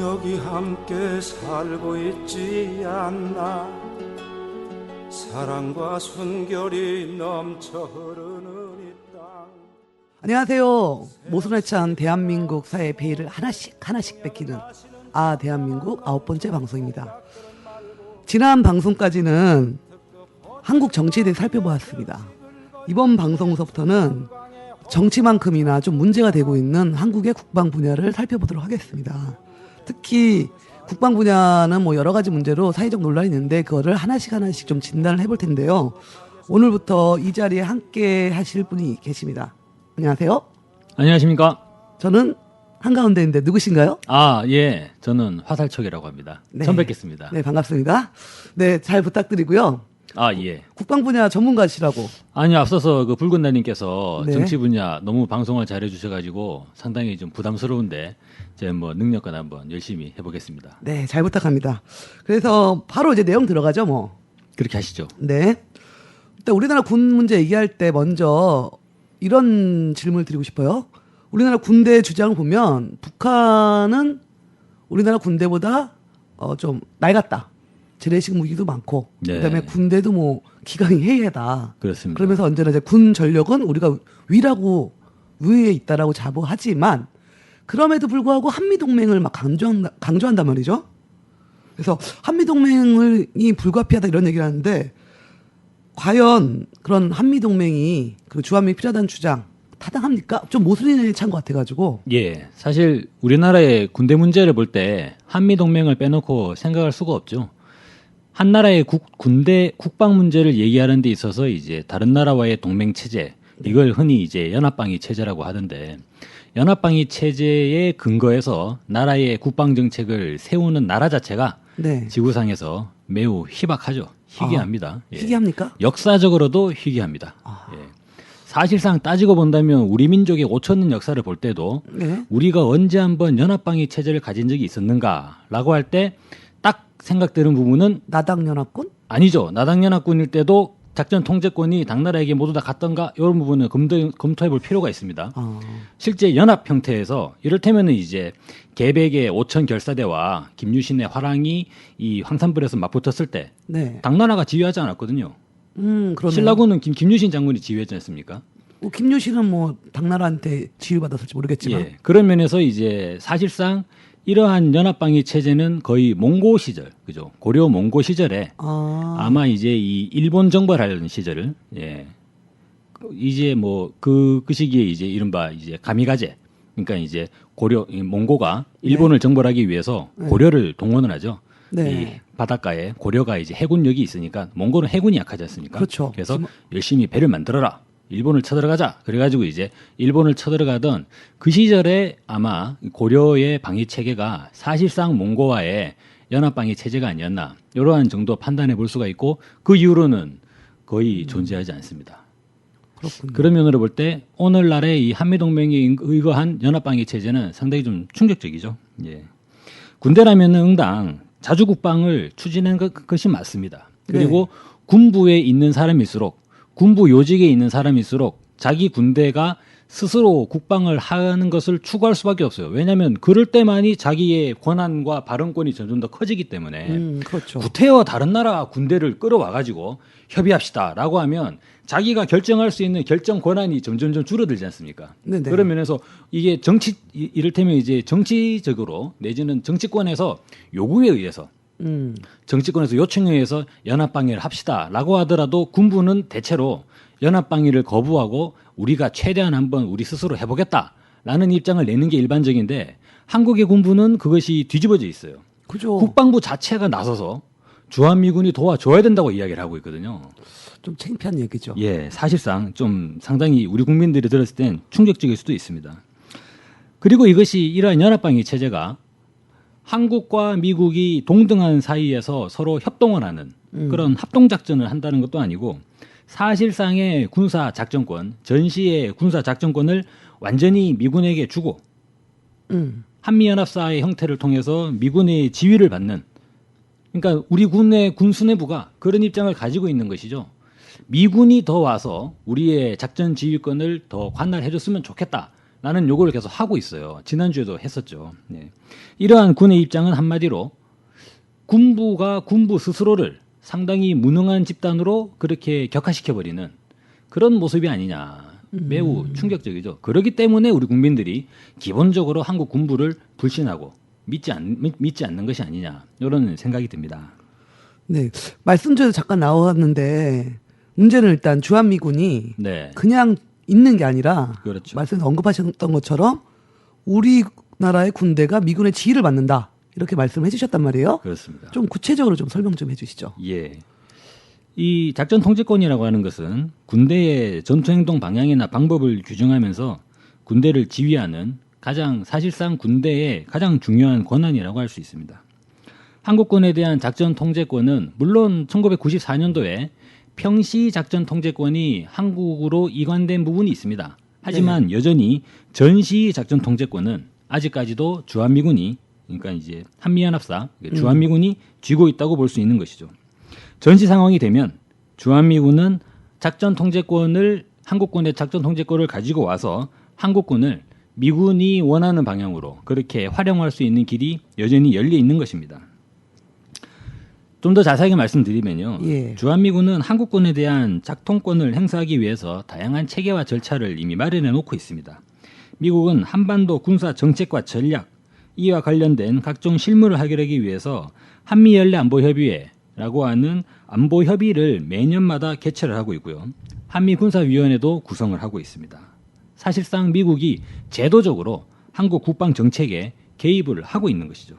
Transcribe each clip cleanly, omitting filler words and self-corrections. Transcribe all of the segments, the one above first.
여기 함께 살고 있지 않나. 사랑과 순결이 넘쳐 흐르는 이 땅. 안녕하세요. 모순에 찬 대한민국 사회의 베일을 하나씩 벗기는 대한민국 9번째 방송입니다. 지난 방송까지는 한국 정치에 대해 살펴보았습니다. 이번 방송서부터는 정치만큼이나 좀 문제가 되고 있는 한국의 국방 분야를 살펴보도록 하겠습니다. 특히 국방 분야는 뭐 여러 가지 문제로 사회적 논란이 있는데 그거를 하나씩 좀 진단을 해볼 텐데요. 오늘부터 이 자리에 함께 하실 분이 계십니다. 안녕하세요. 안녕하십니까. 저는 한가운데인데 누구신가요? 예. 저는 화살촉이라고 합니다. 네. 처음 뵙겠습니다. 네, 반갑습니다. 네, 잘 부탁드리고요. 예. 국방 분야 전문가시라고. 아니요, 앞서서 그 붉은 날님께서 네. 정치 분야 너무 방송을 잘해 주셔가지고 상당히 좀 부담스러운데 제가 뭐 능력껏 한번 열심히 해보겠습니다. 네, 잘 부탁합니다. 그래서 바로 이제 내용 들어가죠, 뭐. 그렇게 하시죠. 네. 일단 우리나라 군 문제 얘기할 때 먼저 이런 질문을 드리고 싶어요. 우리나라 군대 주장을 보면 북한은 우리나라 군대보다 좀 낡았다. 재래식 무기도 많고, 네. 그다음에 군대도 뭐 기강이 해이하다. 그렇습니다. 그러면서 언제나 이제 군 전력은 우리가 위에 있다라고 자부하지만 그럼에도 불구하고 한미 동맹을 막 강조한단 말이죠. 그래서 한미 동맹이 불가피하다 이런 얘기를 하는데 과연 그런 한미 동맹이 그 주한미 필요하다는 주장 타당합니까? 좀 모순이 찬 것 같아가지고. 예. 사실 우리나라의 군대 문제를 볼 때 한미 동맹을 빼놓고 생각할 수가 없죠. 한 나라의 국방 문제를 얘기하는 데 있어서 이제 다른 나라와의 동맹 체제, 이걸 흔히 이제 연합방위 체제라고 하던데, 연합방위 체제의 근거에서 나라의 국방 정책을 세우는 나라 자체가 네. 지구상에서 매우 희박하죠. 희귀합니다. 예. 희귀합니까? 역사적으로도 희귀합니다. 예. 사실상 따지고 본다면 우리 민족의 5천 년 역사를 볼 때도 네. 우리가 언제 한번 연합방위 체제를 가진 적이 있었는가라고 할 때 딱 생각되는 부분은 나당연합군? 아니죠. 나당연합군일 때도 작전 통제권이 당 나라에게 모두 다 갔던가 이런 부분은 검토해 볼 필요가 있습니다. 실제 연합 형태에서 이를테면은 이제 계백의 5천 결사대와 김유신의 화랑이 이 황산불에서 맞붙었을 때 네. 당나라가 지휘하지 않았거든요. 그러네요. 신라군은 김유신 장군이 지휘했지 않습니까? 김유신은 뭐 당나라한테 지휘받았을지 모르겠지만. 예. 그런 면에서 이제 사실상 이러한 연합방위 체제는 거의 몽고 시절, 그죠? 고려 몽고 시절에 아마 이제 이 일본 정벌하려는 시절을, 예. 이제 뭐 그 시기에 이제 이른바 이제 가미가제, 그러니까 이제 몽고가 일본을 정벌하기 위해서 고려를 동원을 하죠. 네. 이 바닷가에 고려가 이제 해군력이 있으니까 몽고는 해군이 약하지 않습니까? 그렇죠. 그래서 열심히 배를 만들어라. 일본을 쳐들어가자. 그래가지고 이제 일본을 쳐들어가던 그 시절에 아마 고려의 방위 체계가 사실상 몽고와의 연합 방위 체제가 아니었나 이러한 정도 판단해 볼 수가 있고 그 이후로는 거의 존재하지 않습니다. 그렇군요. 그런 면으로 볼 때 오늘날의 이 한미 동맹에 의거한 연합 방위 체제는 상당히 좀 충격적이죠. 예. 군대라면은 응당 자주 국방을 추진한 것이 맞습니다. 그리고 네. 군부에 있는 사람일수록 군부 요직에 있는 사람일수록 자기 군대가 스스로 국방을 하는 것을 추구할 수밖에 없어요. 왜냐하면 그럴 때만이 자기의 권한과 발언권이 점점 더 커지기 때문에 그렇죠. 구태여 다른 나라 군대를 끌어와가지고 협의합시다라고 하면 자기가 결정할 수 있는 결정 권한이 점점 줄어들지 않습니까? 네네. 그런 면에서 이게 이를테면 이제 정치적으로 내지는 정치권에서 요구에 의해서 정치권에서 요청에 의해서 연합방위를 합시다라고 하더라도 군부는 대체로 연합방위를 거부하고 우리가 최대한 한번 우리 스스로 해보겠다라는 입장을 내는 게 일반적인데 한국의 군부는 그것이 뒤집어져 있어요. 그죠. 국방부 자체가 나서서 주한미군이 도와줘야 된다고 이야기를 하고 있거든요. 좀 창피한 얘기죠. 예, 사실상 좀 상당히 우리 국민들이 들었을 땐 충격적일 수도 있습니다. 그리고 이것이 이러한 연합방위 체제가 한국과 미국이 동등한 사이에서 서로 협동을 하는 그런 합동작전을 한다는 것도 아니고 사실상의 군사작전권, 전시의 군사작전권을 완전히 미군에게 주고 한미연합사의 형태를 통해서 미군의 지휘를 받는, 그러니까 우리 군의 군수뇌부가 그런 입장을 가지고 있는 것이죠. 미군이 더 와서 우리의 작전 지휘권을 더 관할해 줬으면 좋겠다. 라는 요구를 계속 하고 있어요. 지난주에도 했었죠. 예. 이러한 군의 입장은 한마디로 군부가 군부 스스로를 상당히 무능한 집단으로 그렇게 격화시켜버리는 그런 모습이 아니냐. 매우 충격적이죠. 그렇기 때문에 우리 국민들이 기본적으로 한국 군부를 불신하고 믿지 않는 것이 아니냐. 이런 생각이 듭니다. 네. 말씀 전에 잠깐 나왔는데 문제는 일단 주한미군이 네. 그냥 있는 게 아니라 그렇죠. 말씀에서 언급하셨던 것처럼 우리나라의 군대가 미군의 지휘를 받는다. 이렇게 말씀을 해주셨단 말이에요. 그렇습니다. 좀 구체적으로 좀 설명 좀 해주시죠. 예. 이 작전 통제권이라고 하는 것은 군대의 전투행동 방향이나 방법을 규정하면서 군대를 지휘하는 사실상 군대의 가장 중요한 권한이라고 할 수 있습니다. 한국군에 대한 작전 통제권은 물론 1994년도에 평시 작전 통제권이 한국으로 이관된 부분이 있습니다. 하지만 여전히 전시 작전 통제권은 아직까지도 주한미군이 그러니까 이제 한미연합사 주한미군이 쥐고 있다고 볼 수 있는 것이죠. 전시 상황이 되면 주한미군은 작전 통제권을 한국군의 작전 통제권을 가지고 와서 한국군을 미군이 원하는 방향으로 그렇게 활용할 수 있는 길이 여전히 열려 있는 것입니다. 좀 더 자세하게 말씀드리면요. 예. 주한미군은 한국군에 대한 작통권을 행사하기 위해서 다양한 체계와 절차를 이미 마련해 놓고 있습니다. 미국은 한반도 군사 정책과 전략, 이와 관련된 각종 실무를 해결하기 위해서 한미연례안보협의회라고 하는 안보협의를 매년마다 개최를 하고 있고요. 한미군사위원회도 구성을 하고 있습니다. 사실상 미국이 제도적으로 한국 국방 정책에 개입을 하고 있는 것이죠.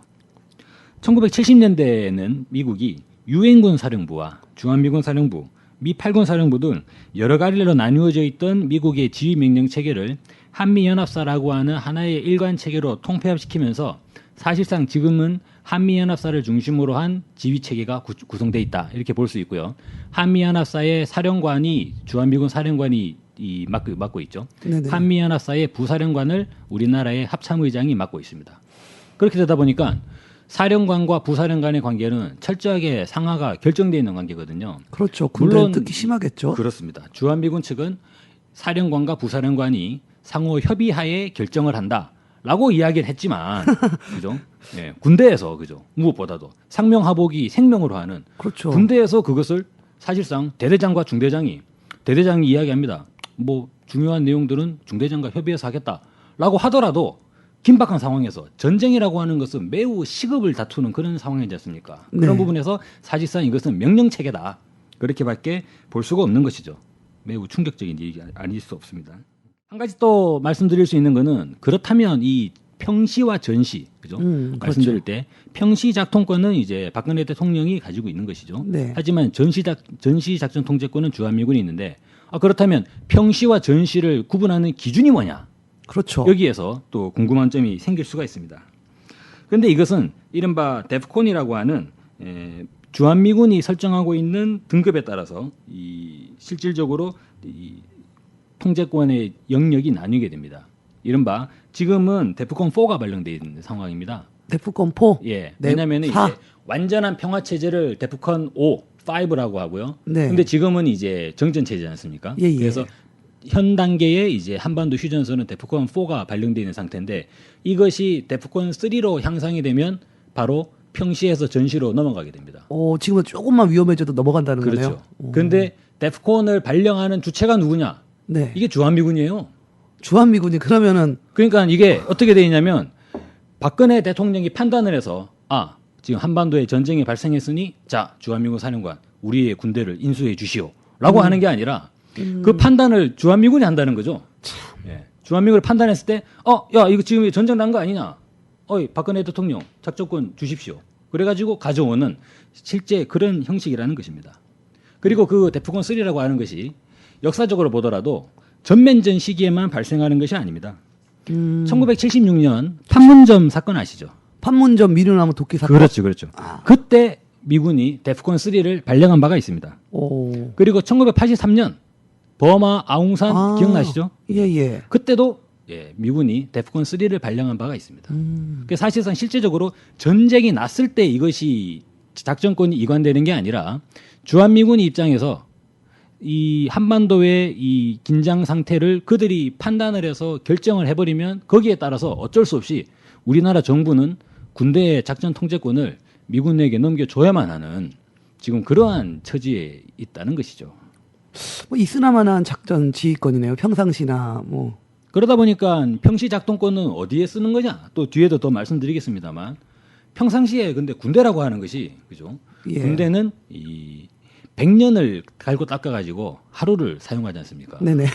1970년대에는 미국이 유엔군 사령부와 주한미군 사령부, 미 8군 사령부 등 여러 가지로 나누어져 있던 미국의 지휘명령 체계를 한미연합사라고 하는 하나의 일관 체계로 통폐합시키면서 사실상 지금은 한미연합사를 중심으로 한 지휘체계가 구성되어 있다. 이렇게 볼 수 있고요. 한미연합사의 사령관이 주한미군 사령관이 맡고 있죠. 네네. 한미연합사의 부사령관을 우리나라의 합참의장이 맡고 있습니다. 그렇게 되다 보니까 사령관과 부사령관의 관계는 철저하게 상하가 결정되어 있는 관계거든요. 그렇죠. 군대는 특히 심하겠죠. 그렇습니다. 주한미군 측은 사령관과 부사령관이 상호 협의하에 결정을 한다라고 이야기를 했지만, 그죠? 예, 군대에서 그죠? 무엇보다도 상명하복이 생명으로 하는 그렇죠. 군대에서 그것을 사실상 대대장과 중대장이 이야기합니다. 뭐 중요한 내용들은 중대장과 협의해서 하겠다라고 하더라도 긴박한 상황에서 전쟁이라고 하는 것은 매우 시급을 다투는 그런 상황이지 않습니까? 네. 그런 부분에서 사실상 이것은 명령체계다. 그렇게밖에 볼 수가 없는 것이죠. 매우 충격적인 일이 아닐 수 없습니다. 한 가지 또 말씀드릴 수 있는 거는 그렇다면 이 평시와 전시, 그죠? 말씀드릴 때 평시 작통권은 이제 박근혜 대통령이 가지고 있는 것이죠. 네. 하지만 전시 작전 통제권은 주한미군이 있는데 그렇다면 평시와 전시를 구분하는 기준이 뭐냐? 그렇죠. 여기에서 또 궁금한 점이 생길 수가 있습니다. 그런데 이것은 이른바 데프콘이라고 하는 주한미군이 설정하고 있는 등급에 따라서 실질적으로 이 통제권의 영역이 나뉘게 됩니다. 이른바 지금은 데프콘 4가 발령되어 있는 상황입니다. 데프콘 4. 예. 네, 왜냐하면 이제 4. 완전한 평화 체제를 데프콘 5라고 하고요. 네. 근데 지금은 이제 정전 체제지 않습니까? 예, 예. 그래서 현 단계에 이제 한반도 휴전선은 데프콘 4가 발령되어 있는 상태인데 이것이 데프콘 3로 향상이 되면 바로 평시에서 전시로 넘어가게 됩니다. 지금은 조금만 위험해져도 넘어간다는 그렇죠. 거네요. 그런데 데프콘을 발령하는 주체가 누구냐? 네. 이게 주한미군이에요. 주한미군이 그러면은 그러니까 이게 어떻게 돼 있냐면 박근혜 대통령이 판단을 해서 지금 한반도에 전쟁이 발생했으니 자 주한미군 사령관 우리의 군대를 인수해 주시오라고 하는 게 아니라 그 판단을 주한미군이 한다는 거죠. 예. 주한미군을 판단했을 때 야 이거 지금 전쟁 난 거 아니냐? 박근혜 대통령 작전권 주십시오. 그래가지고 가져오는 실제 그런 형식이라는 것입니다. 그리고 그 데프콘 3라고 하는 것이 역사적으로 보더라도 전면전 시기에만 발생하는 것이 아닙니다. 1976년 판문점 사건 아시죠? 판문점 미르나무 도끼 사건. 그렇죠. 그때 미군이 데프콘 3를 발령한 바가 있습니다. 오. 그리고 1983년 버마 아웅산 기억나시죠? 예. 그때도 미군이 데프콘 3를 발령한 바가 있습니다. 그래서 사실상 실제적으로 전쟁이 났을 때 이것이 작전권이 이관되는 게 아니라 주한미군 입장에서 이 한반도의 이 긴장 상태를 그들이 판단을 해서 결정을 해버리면 거기에 따라서 어쩔 수 없이 우리나라 정부는 군대의 작전 통제권을 미군에게 넘겨줘야만 하는 지금 그러한 처지에 있다는 것이죠. 뭐 있으나마나한 작전 지휘권이네요. 평상시나 뭐. 그러다 보니까 평시 작동권은 어디에 쓰는 거냐? 또 뒤에도 더 말씀드리겠습니다만 평상시에 근데 군대라고 하는 것이 그죠? 예. 군대는 이 100년을 갈고 닦아가지고 하루를 사용하지 않습니까? 네네.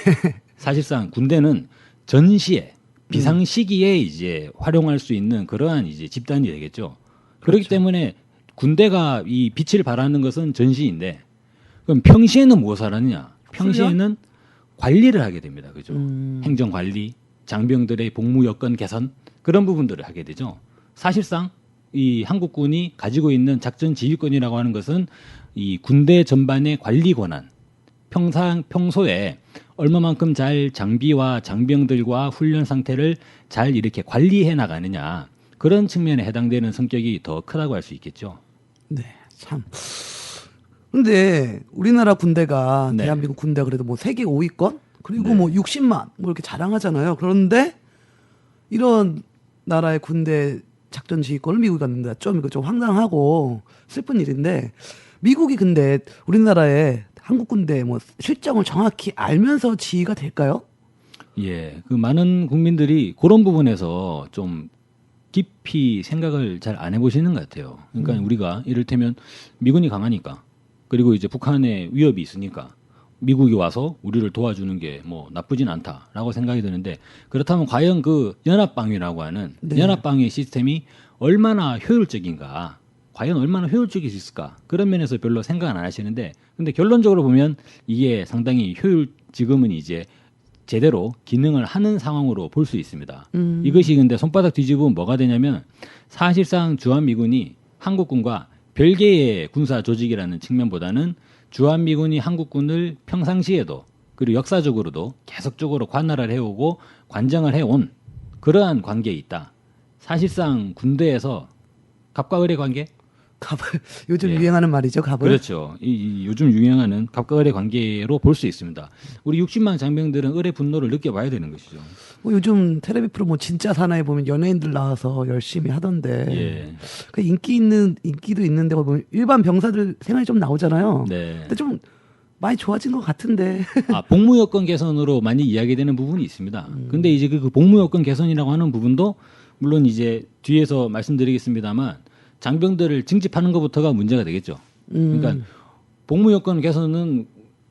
사실상 군대는 전시에 비상 시기에 이제 활용할 수 있는 그러한 이제 집단이 되겠죠. 그렇기 때문에 군대가 이 빛을 발하는 것은 전시인데 그럼 평시에는 무엇을 하느냐? 평시에는 관리를 하게 됩니다. 그죠? 행정 관리, 장병들의 복무 여건 개선 그런 부분들을 하게 되죠. 사실상 이 한국군이 가지고 있는 작전 지휘권이라고 하는 것은 이 군대 전반의 관리 권한, 평소에 얼마만큼 잘 장비와 장병들과 훈련 상태를 잘 이렇게 관리해 나가느냐 그런 측면에 해당되는 성격이 더 크다고 할 수 있겠죠. 네, 참. 근데 우리나라 군대가 네. 대한민국 군대가 그래도 뭐 세계 5위권 그리고 네. 뭐 60만 뭐 이렇게 자랑하잖아요. 그런데 이런 나라의 군대 작전 지휘권을 미국이 갖는다. 좀 이거 좀 황당하고 슬픈 일인데 미국이 근데 우리나라의 한국 군대 뭐 실정을 정확히 알면서 지휘가 될까요? 예, 그 많은 국민들이 그런 부분에서 좀 깊이 생각을 잘 안 해보시는 것 같아요. 그러니까 우리가 이를테면 미군이 강하니까 그리고 이제 북한의 위협이 있으니까 미국이 와서 우리를 도와주는 게 뭐 나쁘진 않다라고 생각이 드는데 그렇다면 과연 그 연합방위라고 하는 네. 연합방위 시스템이 얼마나 효율적인가 과연 얼마나 효율적일 수 있을까 그런 면에서 별로 생각은 안 하시는데 근데 결론적으로 보면 이게 상당히 지금은 이제 제대로 기능을 하는 상황으로 볼 수 있습니다. 이것이 근데 손바닥 뒤집으면 뭐가 되냐면 사실상 주한미군이 한국군과 별개의 군사 조직이라는 측면보다는 주한미군이 한국군을 평상시에도 그리고 역사적으로도 계속적으로 관할을 해오고 관장을 해온 그러한 관계에 있다. 사실상 군대에서 갑과 을의 관계? 요즘 예. 유행하는 말이죠, 갑을. 그렇죠. 이 요즘 유행하는 갑과 을의 관계로 볼 수 있습니다. 우리 60만 장병들은 을의 분노를 느껴봐야 되는 것이죠. 뭐 요즘 텔레비 프로 뭐 진짜 사나이 보면 연예인들 나와서 열심히 하던데. 예. 그 인기도 있는데 보면 일반 병사들 생활이 좀 나오잖아요. 네. 근데 좀 많이 좋아진 것 같은데. 아, 복무 여건 개선으로 많이 이야기되는 부분이 있습니다. 근데 이제 그 복무 여건 개선이라고 하는 부분도 물론 이제 뒤에서 말씀드리겠습니다만 장병들을 징집하는 것부터가 문제가 되겠죠. 그러니까 복무 여건 개선은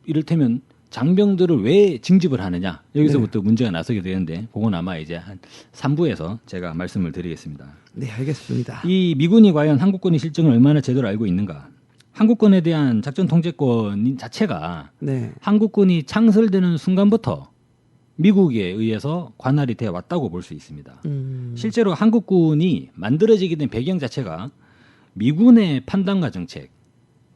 이를테면 장병들을 왜 징집을 하느냐 여기서부터 문제가 나서게 되는데 그건 아마 이제 한 3부에서 제가 말씀을 드리겠습니다. 네, 알겠습니다. 이 미군이 과연 한국군의 실정을 얼마나 제대로 알고 있는가? 한국군에 대한 작전 통제권 자체가 네. 한국군이 창설되는 순간부터 미국에 의해서 관할이 되어 왔다고 볼 수 있습니다. 실제로 한국군이 만들어지게 된 배경 자체가 미군의 판단과 정책에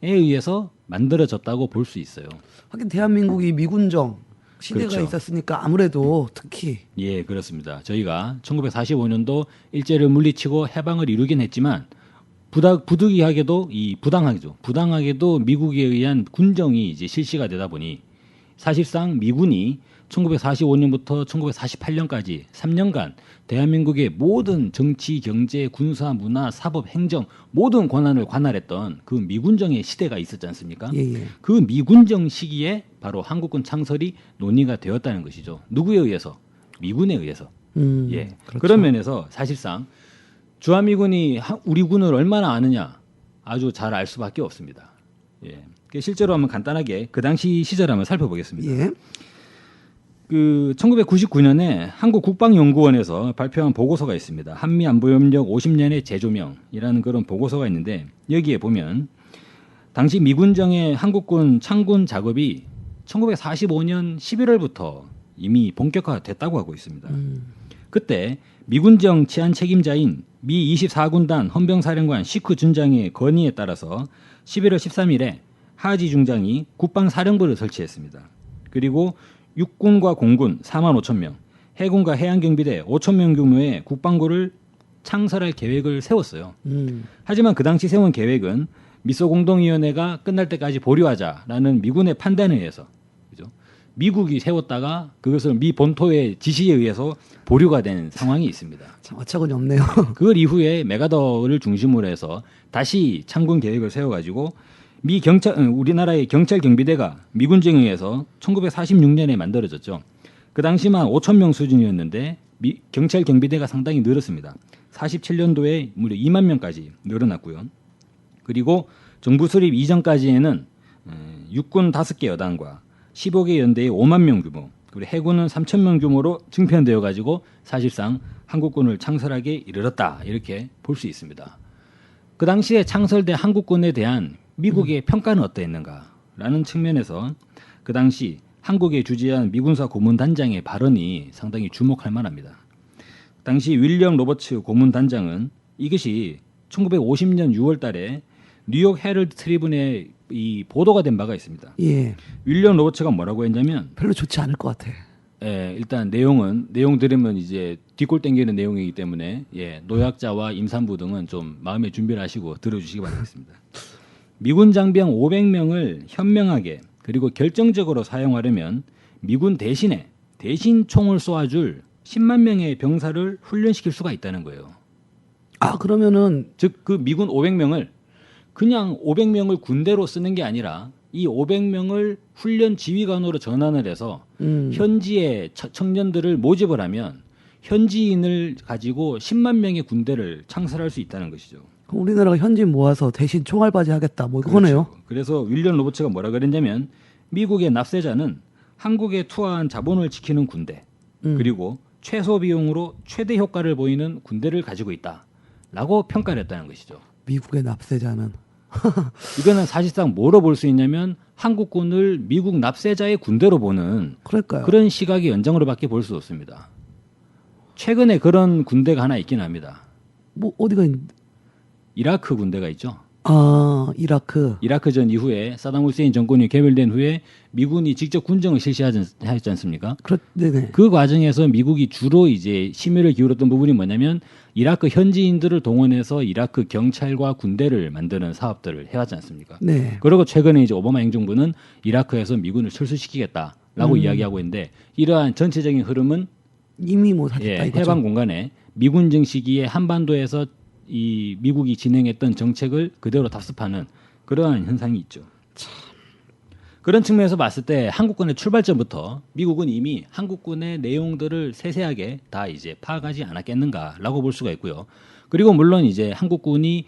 의해서 만들어졌다고 볼 수 있어요. 하긴 대한민국이 미군정 시대가 그렇죠. 있었으니까 아무래도 특히 예, 그렇습니다. 저희가 1945년도 일제를 물리치고 해방을 이루긴 했지만 부득이하게도 부당하게도 미국에 의한 군정이 이제 실시가 되다 보니 사실상 미군이 1945년부터 1948년까지 3년간 대한민국의 모든 정치, 경제, 군사, 문화, 사법, 행정 모든 권한을 관할했던 그 미군정의 시대가 있었지 않습니까? 예. 그 미군정 시기에 바로 한국군 창설이 논의가 되었다는 것이죠. 누구에 의해서? 미군에 의해서. 예. 그렇죠. 그런 면에서 사실상 주한미군이 우리 군을 얼마나 아느냐 아주 잘 알 수밖에 없습니다. 예. 실제로 한번 간단하게 그 당시 시절 한번 살펴보겠습니다. 예. 그 1999년에 한국국방연구원에서 발표한 보고서가 있습니다. 한미안보협력 50년의 재조명이라는 그런 보고서가 있는데 여기에 보면 당시 미군정의 한국군 창군 작업이 1945년 11월부터 이미 본격화됐다고 하고 있습니다. 그때 미군정 치안 책임자인 미 24군단 헌병사령관 시크 준장의 건의에 따라서 11월 13일에 하지 중장이 국방사령부를 설치했습니다. 그리고 육군과 공군 4만 5천 명, 해군과 해양경비대 5천 명 규모의 국방부를 창설할 계획을 세웠어요. 하지만 그 당시 세운 계획은 미소 공동위원회가 끝날 때까지 보류하자라는 미군의 판단에 의해서 그죠? 미국이 세웠다가 그것을 미 본토의 지시에 의해서 보류가 된 상황이 있습니다. 참 어처구니 없네요. 그 이후에 메가더를 중심으로 해서 다시 창군 계획을 세워가지고 우리나라의 경찰 경비대가 미군정에 의해서 1946년에 만들어졌죠. 그 당시만 5천 명 수준이었는데 경찰 경비대가 상당히 늘었습니다. 47년도에 무려 2만 명까지 늘어났고요. 그리고 정부 수립 이전까지에는 육군 5개 여단과 15개 연대의 5만 명 규모, 그리고 해군은 3천 명 규모로 증편되어 가지고 사실상 한국군을 창설하게 이르렀다 이렇게 볼 수 있습니다. 그 당시에 창설된 한국군에 대한 미국의 평가는 어떠했는가라는 측면에서 그 당시 한국에 주재한 미군사 고문단장의 발언이 상당히 주목할 만합니다. 당시 윌리엄 로버츠 고문단장은 이것이 1950년 6월 달에 뉴욕 헤럴드 트리뷴에 이 보도가 된 바가 있습니다. 예. 윌리엄 로버츠가 뭐라고 했냐면 별로 좋지 않을 것 같아. 일단 내용 들으면 이제 뒷골 땡기는 내용이기 때문에 노약자와 임산부 등은 좀 마음의 준비를 하시고 들어주시기 바라겠습니다. 미군 장병 500명을 현명하게 그리고 결정적으로 사용하려면 미군 대신 총을 쏘아줄 10만 명의 병사를 훈련시킬 수가 있다는 거예요. 아 그러면은 즉 그 미군 500명을 그냥 500명을 군대로 쓰는 게 아니라 이 500명을 훈련 지휘관으로 전환을 해서 현지의 청년들을 모집을 하면 현지인을 가지고 10만 명의 군대를 창설할 수 있다는 것이죠. 우리나라가 현지인 모아서 대신 총알바지 하겠다 뭐 이거네요. 그렇죠. 그래서 윌리엄 로버츠가 뭐라 그랬냐면 미국의 납세자는 한국에 투하한 자본을 지키는 군대 그리고 최소 비용으로 최대 효과를 보이는 군대를 가지고 있다라고 평가를 했다는 것이죠. 미국의 납세자는 이거는 사실상 뭐로 볼 수 있냐면 한국군을 미국 납세자의 군대로 보는 그럴까요? 그런 시각의 연장으로밖에 볼 수 없습니다. 최근에 그런 군대가 하나 있긴 합니다. 뭐 어디가 있... 이라크 군대가 있죠. 아 이라크. 이라크전 이후에 사담 후세인 정권이 개멸된 후에 미군이 직접 군정을 실시하지 않습니까? 네네. 그 과정에서 미국이 주로 이제 심혈을 기울였던 부분이 뭐냐면 이라크 현지인들을 동원해서 이라크 경찰과 군대를 만드는 사업들을 해왔지 않습니까? 네. 그리고 최근에 이제 오바마 행정부는 이라크에서 미군을 철수시키겠다라고 이야기하고 있는데 이러한 전체적인 흐름은 이미 뭐 사셨다 이거죠. 해방 공간에 미군정 시기에 한반도에서 이 미국이 진행했던 정책을 그대로 답습하는 그러한 현상이 있죠. 그런 측면에서 봤을 때 한국군의 출발점부터 미국은 이미 한국군의 내용들을 세세하게 다 이제 파악하지 않았겠는가라고 볼 수가 있고요. 그리고 물론 이제 한국군이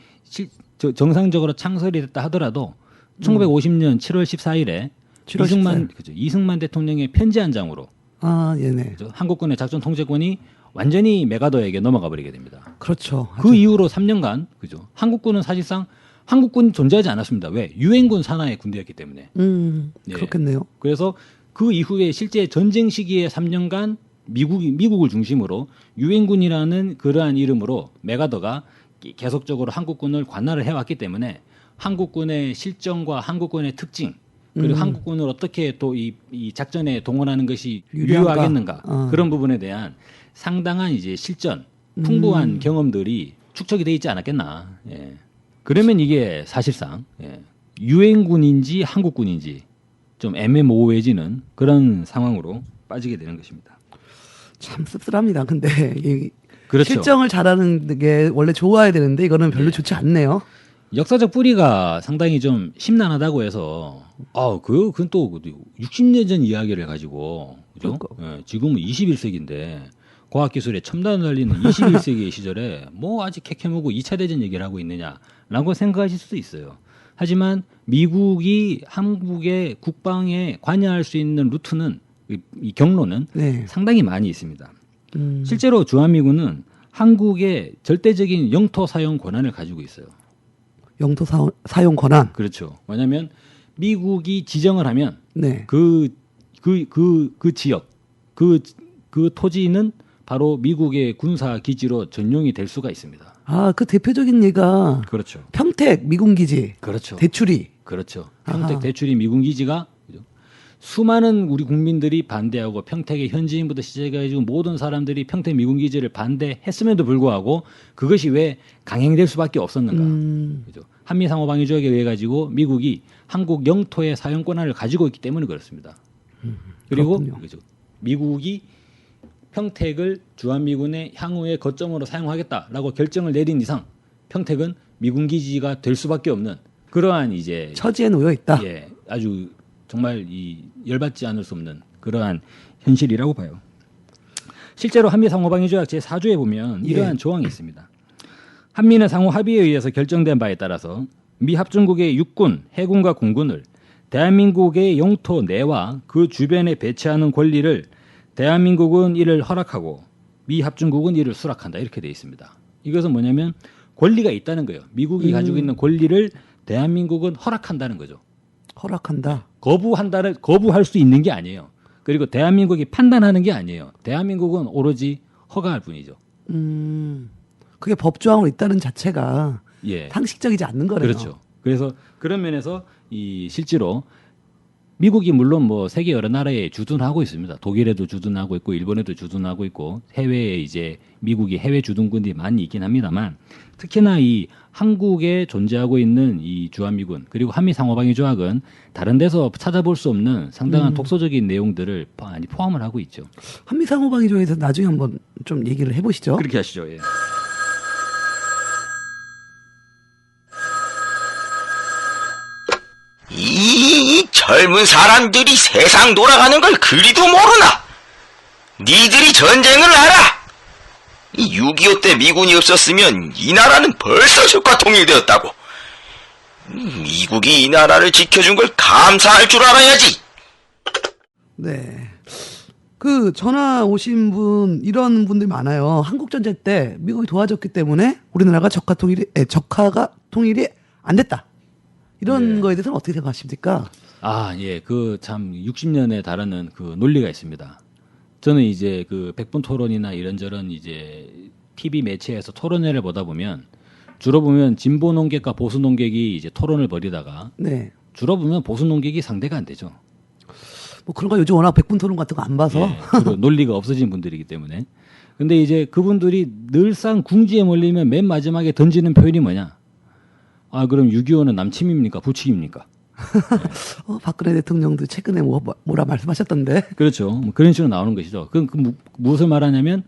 정상적으로 창설이 됐다 하더라도 1950년 7월 14일에 7월 14일. 이승만 대통령의 편지 한 장으로 네네. 한국군의 작전 통제권이 완전히 메가더에게 넘어가 버리게 됩니다. 그렇죠. 그 이후로 3년간 한국군은 사실상 한국군이 존재하지 않았습니다. 왜? 유엔군 산하의 군대였기 때문에. 그렇겠네요. 그래서 그 이후에 실제 전쟁 시기에 3년간 미국을 중심으로 유엔군이라는 그러한 이름으로 메가더가 계속적으로 한국군을 관할을 해왔기 때문에 한국군의 실정과 한국군의 특징 그리고 한국군을 어떻게 또 이 작전에 동원하는 것이 유효하겠는가 그런 부분에 대한 상당한 이제 실전, 풍부한 경험들이 축적이 돼 있지 않았겠나. 그러면 이게 사실상 유엔군인지 한국군인지 좀 애매모호해지는 그런 상황으로 빠지게 되는 것입니다. 참 씁쓸합니다. 근데 그렇죠. 실정을 잘하는 게 원래 좋아야 되는데 이거는 별로 좋지 않네요. 역사적 뿌리가 상당히 좀 심란하다고 해서 그건 또 60년 전 이야기를 가지고 그죠? 지금은 21세기인데 과학기술의 첨단을 달리는 21세기의 시절에 뭐 아직 캐캐묵고 2차 대전 얘기를 하고 있느냐라고 생각하실 수도 있어요. 하지만 미국이 한국의 국방에 관여할 수 있는 루트는 이 경로는 상당히 많이 있습니다. 실제로 주한미군은 한국의 절대적인 영토 사용 권한을 가지고 있어요. 영토 사용 권한. 그렇죠. 왜냐하면 미국이 지정을 하면 그 지역, 그 토지는 바로 미국의 군사 기지로 전용이 될 수가 있습니다. 그 대표적인 예가 그렇죠. 평택 미군 기지. 그렇죠. 대추리. 그렇죠. 평택 대추리 미군 기지가 수많은 우리 국민들이 반대하고 평택의 현지인부터 시작해가지고 모든 사람들이 평택 미군 기지를 반대했음에도 불구하고 그것이 왜 강행될 수밖에 없었는가. 그죠? 한미 상호 방위 조약에 의해 가지고 미국이 한국 영토의 사용 권한을 가지고 있기 때문에 그렇습니다. 그리고 그렇죠. 미국이 평택을 주한미군의 향후의 거점으로 사용하겠다라고 결정을 내린 이상 평택은 미군 기지가 될 수밖에 없는 그러한 이제 처지에 놓여 있다. 예, 아주 정말 이 열받지 않을 수 없는 그러한 현실이라고 봐요. 실제로 한미 상호방위조약 제4조에 보면 이러한 조항이 있습니다. 한미는 상호 합의에 의해서 결정된 바에 따라서 미 합중국의 육군, 해군과 공군을 대한민국의 영토 내와 그 주변에 배치하는 권리를 대한민국은 이를 허락하고 미 합중국은 이를 수락한다 이렇게 되어 있습니다. 이것은 뭐냐면 권리가 있다는 거예요. 미국이 가지고 있는 권리를 대한민국은 허락한다는 거죠. 허락한다. 거부할 수 있는 게 아니에요. 그리고 대한민국이 판단하는 게 아니에요. 대한민국은 오로지 허가할 뿐이죠. 그게 법조항으로 있다는 자체가 예. 상식적이지 않는 거네요. 그렇죠. 그래서 그런 면에서 이 실제로 미국이 물론 뭐 세계 여러 나라에 주둔하고 있습니다. 독일에도 주둔하고 있고 일본에도 주둔하고 있고 해외에 이제 미국이 해외 주둔군이 많이 있긴 합니다만 특히나 이 한국에 존재하고 있는 이 주한미군 그리고 한미 상호방위 조약은 다른 데서 찾아볼 수 없는 상당한 독소적인 내용들을 많이 포함을 하고 있죠. 한미 상호방위 조약에서 나중에 한번 좀 얘기를 해보시죠. 그렇게 하시죠. 예. 이 젊은 사람들이 세상 돌아가는 걸 그리도 모르나? 니들이 전쟁을 알아? 이 6.25 때 미군이 없었으면 이 나라는 벌써 적과 통일되었다고. 미국이 이 나라를 지켜준 걸 감사할 줄 알아야지. 네. 그 전화 오신 분 이런 분들 많아요. 한국 전쟁 때 미국이 도와줬기 때문에 우리나라가 적화가 통일이 안 됐다. 이런 거에 대해서는 어떻게 생각하십니까? 아, 예. 그 참 60년에 달하는 그 논리가 있습니다. 저는 이제 그 백분 토론이나 이런저런 이제 TV 매체에서 토론회를 보다 보면 주로 보면 진보 논객과 보수 논객이 이제 토론을 벌이다가 네. 주로 보면 보수 논객이 상대가 안 되죠. 뭐 그런 거 요즘 워낙 백분 토론 같은 거 안 봐서. 예, 주로 논리가 없어진 분들이기 때문에. 근데 이제 그분들이 늘상 궁지에 몰리면 맨 마지막에 던지는 표현이 뭐냐? 아, 그럼 6.25는 남침입니까? 부침입니까? 박근혜 대통령도 최근에 뭐라 말씀하셨던데. 그렇죠. 뭐 그런 식으로 나오는 것이죠. 무엇을 말하냐면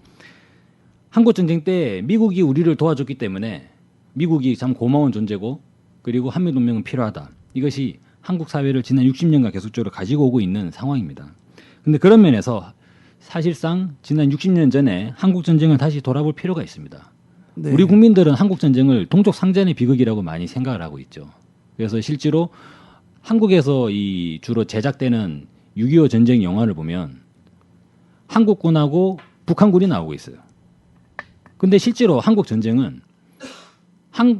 한국 전쟁 때 미국이 우리를 도와줬기 때문에 미국이 참 고마운 존재고 그리고 한미 동맹은 필요하다. 이것이 한국 사회를 지난 60년간 계속적으로 가지고 오고 있는 상황입니다. 근데 그런 면에서 사실상 지난 60년 전에 한국 전쟁을 다시 돌아볼 필요가 있습니다. 네. 우리 국민들은 한국 전쟁을 동족 상잔의 비극이라고 많이 생각을 하고 있죠. 그래서 실제로 한국에서 이 주로 제작되는 6.25 전쟁 영화를 보면 한국군하고 북한군이 나오고 있어요. 근데 실제로 한국 전쟁은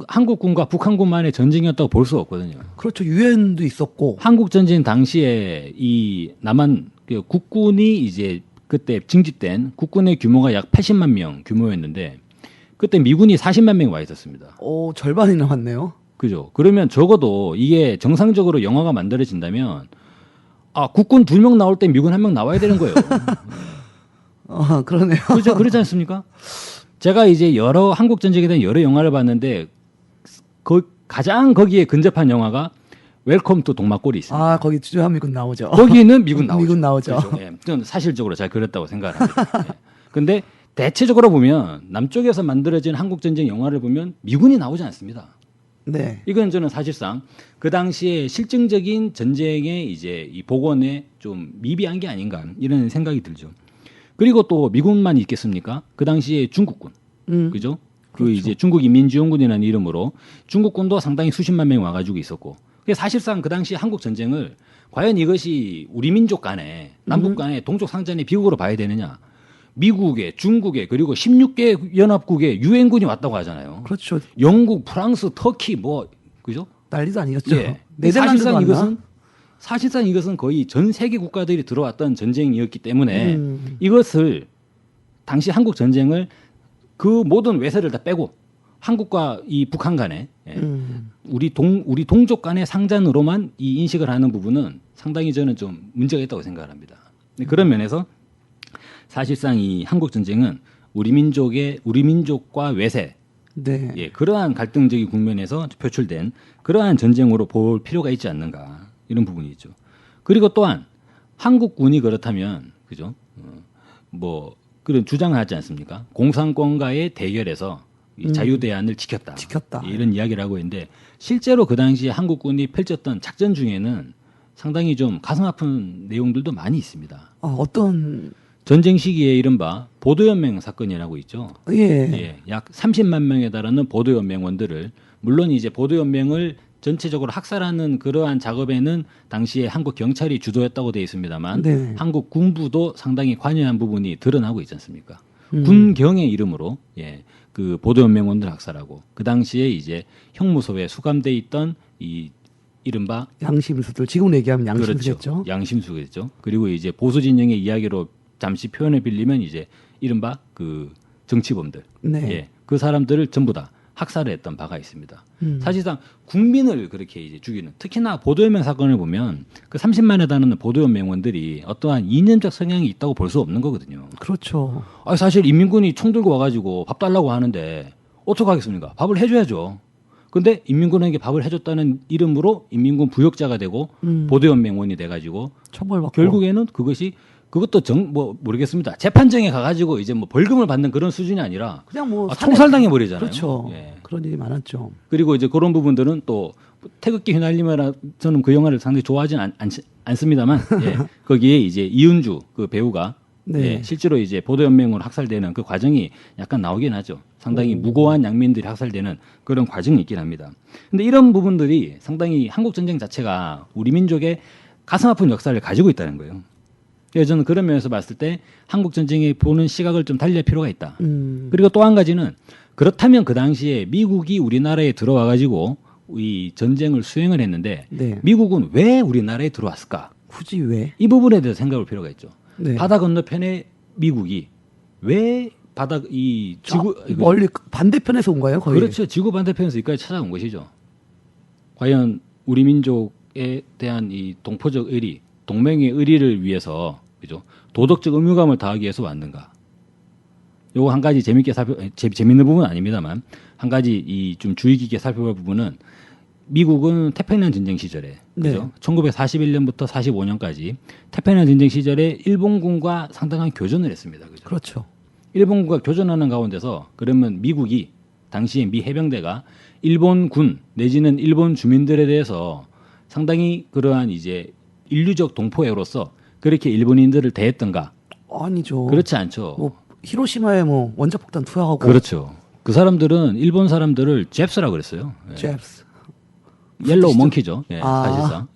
한국군과 북한군만의 전쟁이었다고 볼 수 없거든요. 그렇죠. 유엔도 있었고. 한국 전쟁 당시에 이 남한 국군이 이제 그때 징집된 국군의 규모가 약 80만 명 규모였는데 그때 미군이 40만 명이 와 있었습니다. 절반이 남았네요. 그죠. 그러면 적어도 이게 정상적으로 영화가 만들어진다면 국군 2명 나올 때 미군 1명 나와야 되는 거예요. 그러네요. 그렇죠. 그렇지 않습니까? 제가 이제 여러 한국 전쟁에 대한 여러 영화를 봤는데 가장 거기에 근접한 영화가 웰컴 투 동막골이 있습니다. 거기 주한미군 나오죠. 거기는 미군 나오죠. 미군 나오죠. 그렇죠. 예, 저는 사실적으로 잘 그렸다고 생각을 합니다. 예. 근데 대체적으로 보면 남쪽에서 만들어진 한국 전쟁 영화를 보면 미군이 나오지 않습니다. 네. 이건 저는 사실상 그 당시에 실증적인 전쟁의 이제 이 복원에 좀 미비한 게 아닌가 이런 생각이 들죠. 그리고 또 미군만 있겠습니까? 그 당시에 중국군, 그죠? 그렇죠. 이제 중국인민지원군이라는 이름으로 중국군도 상당히 수십만 명 와가지고 있었고, 사실상 그 당시 한국 전쟁을 과연 이것이 우리 민족 간에 남북 간에 동족 상잔의 비극으로 봐야 되느냐? 미국에, 중국에 그리고 16개 연합국에 유엔군이 왔다고 하잖아요. 그렇죠. 영국, 프랑스, 터키 그죠? 난리도 아니었죠. 예. 네덜란드도 왔나? 사실상 이것은 거의 전 세계 국가들이 들어왔던 전쟁이었기 때문에 이것을 당시 한국 전쟁을 그 모든 외세를 다 빼고 한국과 이 북한 간에 우리 동족 간의 상잔으로만 이 인식을 하는 부분은 상당히 저는 좀 문제가 있다고 생각을 합니다. 그런 면에서 사실상 이 한국 전쟁은 우리 민족과 외세 네. 예, 그러한 갈등적인 국면에서 표출된 그러한 전쟁으로 볼 필요가 있지 않는가 이런 부분이 있죠. 그리고 또한 한국군이 그렇다면 그죠? 뭐 그런 주장하지 않습니까? 공산권과의 대결에서 이 자유대안을 지켰다. 예, 이런 이야기를 하고 있는데 실제로 그 당시에 한국군이 펼쳤던 작전 중에는 상당히 좀 가슴 아픈 내용들도 많이 있습니다. 어떤 전쟁 시기에 이른바 보도연맹 사건이라고 있죠. 예. 약 30만 명에 달하는 보도연맹원들을 물론 이제 보도연맹을 전체적으로 학살하는 그러한 작업에는 당시에 한국 경찰이 주도했다고 되어 있습니다만 네. 한국 군부도 상당히 관여한 부분이 드러나고 있지 않습니까? 군경의 이름으로 그 보도연맹원들 학살하고 그 당시에 이제 형무소에 수감돼 있던 이 이른바 양심수들 지금 얘기하면 양심수겠죠. 그렇죠. 양심수겠죠. 그리고 이제 보수 진영의 이야기로 잠시 표현을 빌리면 이제 이른바 그 정치범들, 네. 그 사람들을 전부 다 학살을 했던 바가 있습니다. 사실상 국민을 그렇게 이제 죽이는 특히나 보도연맹 사건을 보면 그 30만에 달하는 보도연맹원들이 어떠한 이념적 성향이 있다고 볼 수 없는 거거든요. 그렇죠. 사실 인민군이 총 들고 와가지고 밥 달라고 하는데 어떻게 하겠습니까? 밥을 해줘야죠. 근데 인민군에게 밥을 해줬다는 이름으로 인민군 부역자가 되고 보도연맹원이 돼가지고 처벌받고 결국에는 그것도 모르겠습니다. 재판정에 가가지고 이제 뭐 벌금을 받는 그런 수준이 아니라 그냥 뭐 총살당해 버리잖아요. 그렇죠. 예. 그런 일이 많았죠. 그리고 이제 그런 부분들은 또 태극기 휘날리며라 저는 그 영화를 상당히 좋아하진 않습니다만 거기에 이제 이은주 그 배우가 네. 실제로 이제 보도연맹으로 학살되는 그 과정이 약간 나오긴 하죠. 상당히 무고한 양민들이 학살되는 그런 과정이 있긴 합니다. 근데 이런 부분들이 상당히 한국 전쟁 자체가 우리 민족의 가슴 아픈 역사를 가지고 있다는 거예요. 그래서 저는 그런 면에서 봤을 때 한국 전쟁에 보는 시각을 좀 달리할 필요가 있다. 그리고 또 한 가지는 그렇다면 그 당시에 미국이 우리나라에 들어와 가지고 이 전쟁을 수행을 했는데 네. 미국은 왜 우리나라에 들어왔을까? 굳이 왜? 이 부분에 대해서 생각할 필요가 있죠. 네. 바다 건너편에 미국이 왜 지구 멀리 반대편에서 온 거예요, 거의. 그렇죠. 지구 반대편에서 여기까지 찾아온 것이죠. 과연 우리 민족에 대한 이 동포적 의리, 동맹의 의리를 위해서 그죠? 도덕적 의무감을 다하기 위해서 왔는가? 요거 한 가지 재밌는 부분은 아닙니다만 한 가지 이 좀 주의 깊게 살펴볼 부분은 미국은 태평양 전쟁 시절에 그죠? 네. 1941년부터 45년까지 태평양 전쟁 시절에 일본군과 상당한 교전을 했습니다. 그죠? 그렇죠. 일본군과 교전하는 가운데서 그러면 미국이 당시에 미 해병대가 일본군 내지는 일본 주민들에 대해서 상당히 그러한 이제 인류적 동포애로서 그렇게 일본인들을 대했던가? 아니죠. 그렇지 않죠. 뭐 히로시마에 뭐 원자폭탄 투하하고. 그렇죠. 그 사람들은 일본 사람들을 잽스라고 그랬어요. 잽스. 옐로우 몽키죠. 사실상.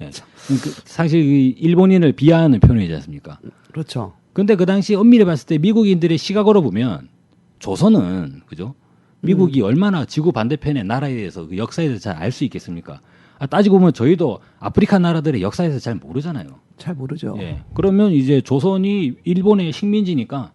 사실 일본인을 비하하는 표현이지 않습니까? 그렇죠. 근데 그 당시 엄밀히 봤을 때 미국인들의 시각으로 보면 조선은 그죠? 미국이 얼마나 지구 반대편의 나라에 대해서 그 역사에 대해서 잘 알 수 있겠습니까? 따지고 보면 저희도 아프리카 나라들의 역사에 대해서 잘 모르잖아요. 잘 모르죠. 그러면 이제 조선이 일본의 식민지니까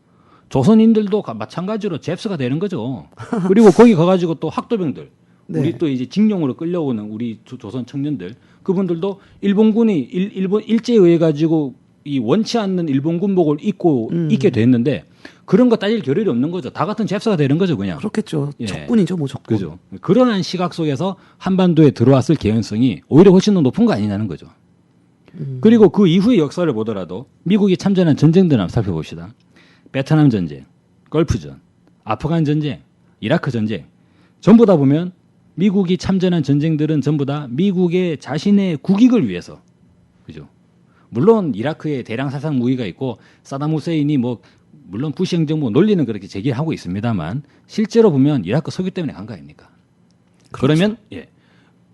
조선인들도 마찬가지로 잽스가 되는 거죠. 그리고 거기 가가지고 또 학도병들, 네. 우리 또 이제 징용으로 끌려오는 우리 조선 청년들, 그분들도 일본군이 일본 일제에 의해 가지고 이 원치 않는 일본 군복을 입고 있게 됐는데 그런 거 따질 겨를이 없는 거죠. 다 같은 잽스가 되는 거죠, 그냥. 그렇겠죠. 적군이죠, 뭐 적군. 그죠. 그러한 시각 속에서 한반도에 들어왔을 개연성이 오히려 훨씬 더 높은 거 아니냐는 거죠. 그리고 그 이후의 역사를 보더라도 미국이 참전한 전쟁들 한번 살펴봅시다. 베트남 전쟁, 걸프전, 아프간 전쟁, 이라크 전쟁 전부 다 보면 미국이 참전한 전쟁들은 전부 다 미국의 자신의 국익을 위해서 그죠. 물론 이라크에 대량 살상 무기가 있고 사담 후세인이 물론 부시 행정부 논리는 그렇게 제기하고 있습니다만 실제로 보면 이라크 석유 때문에 간 거 아닙니까? 그렇죠. 그러면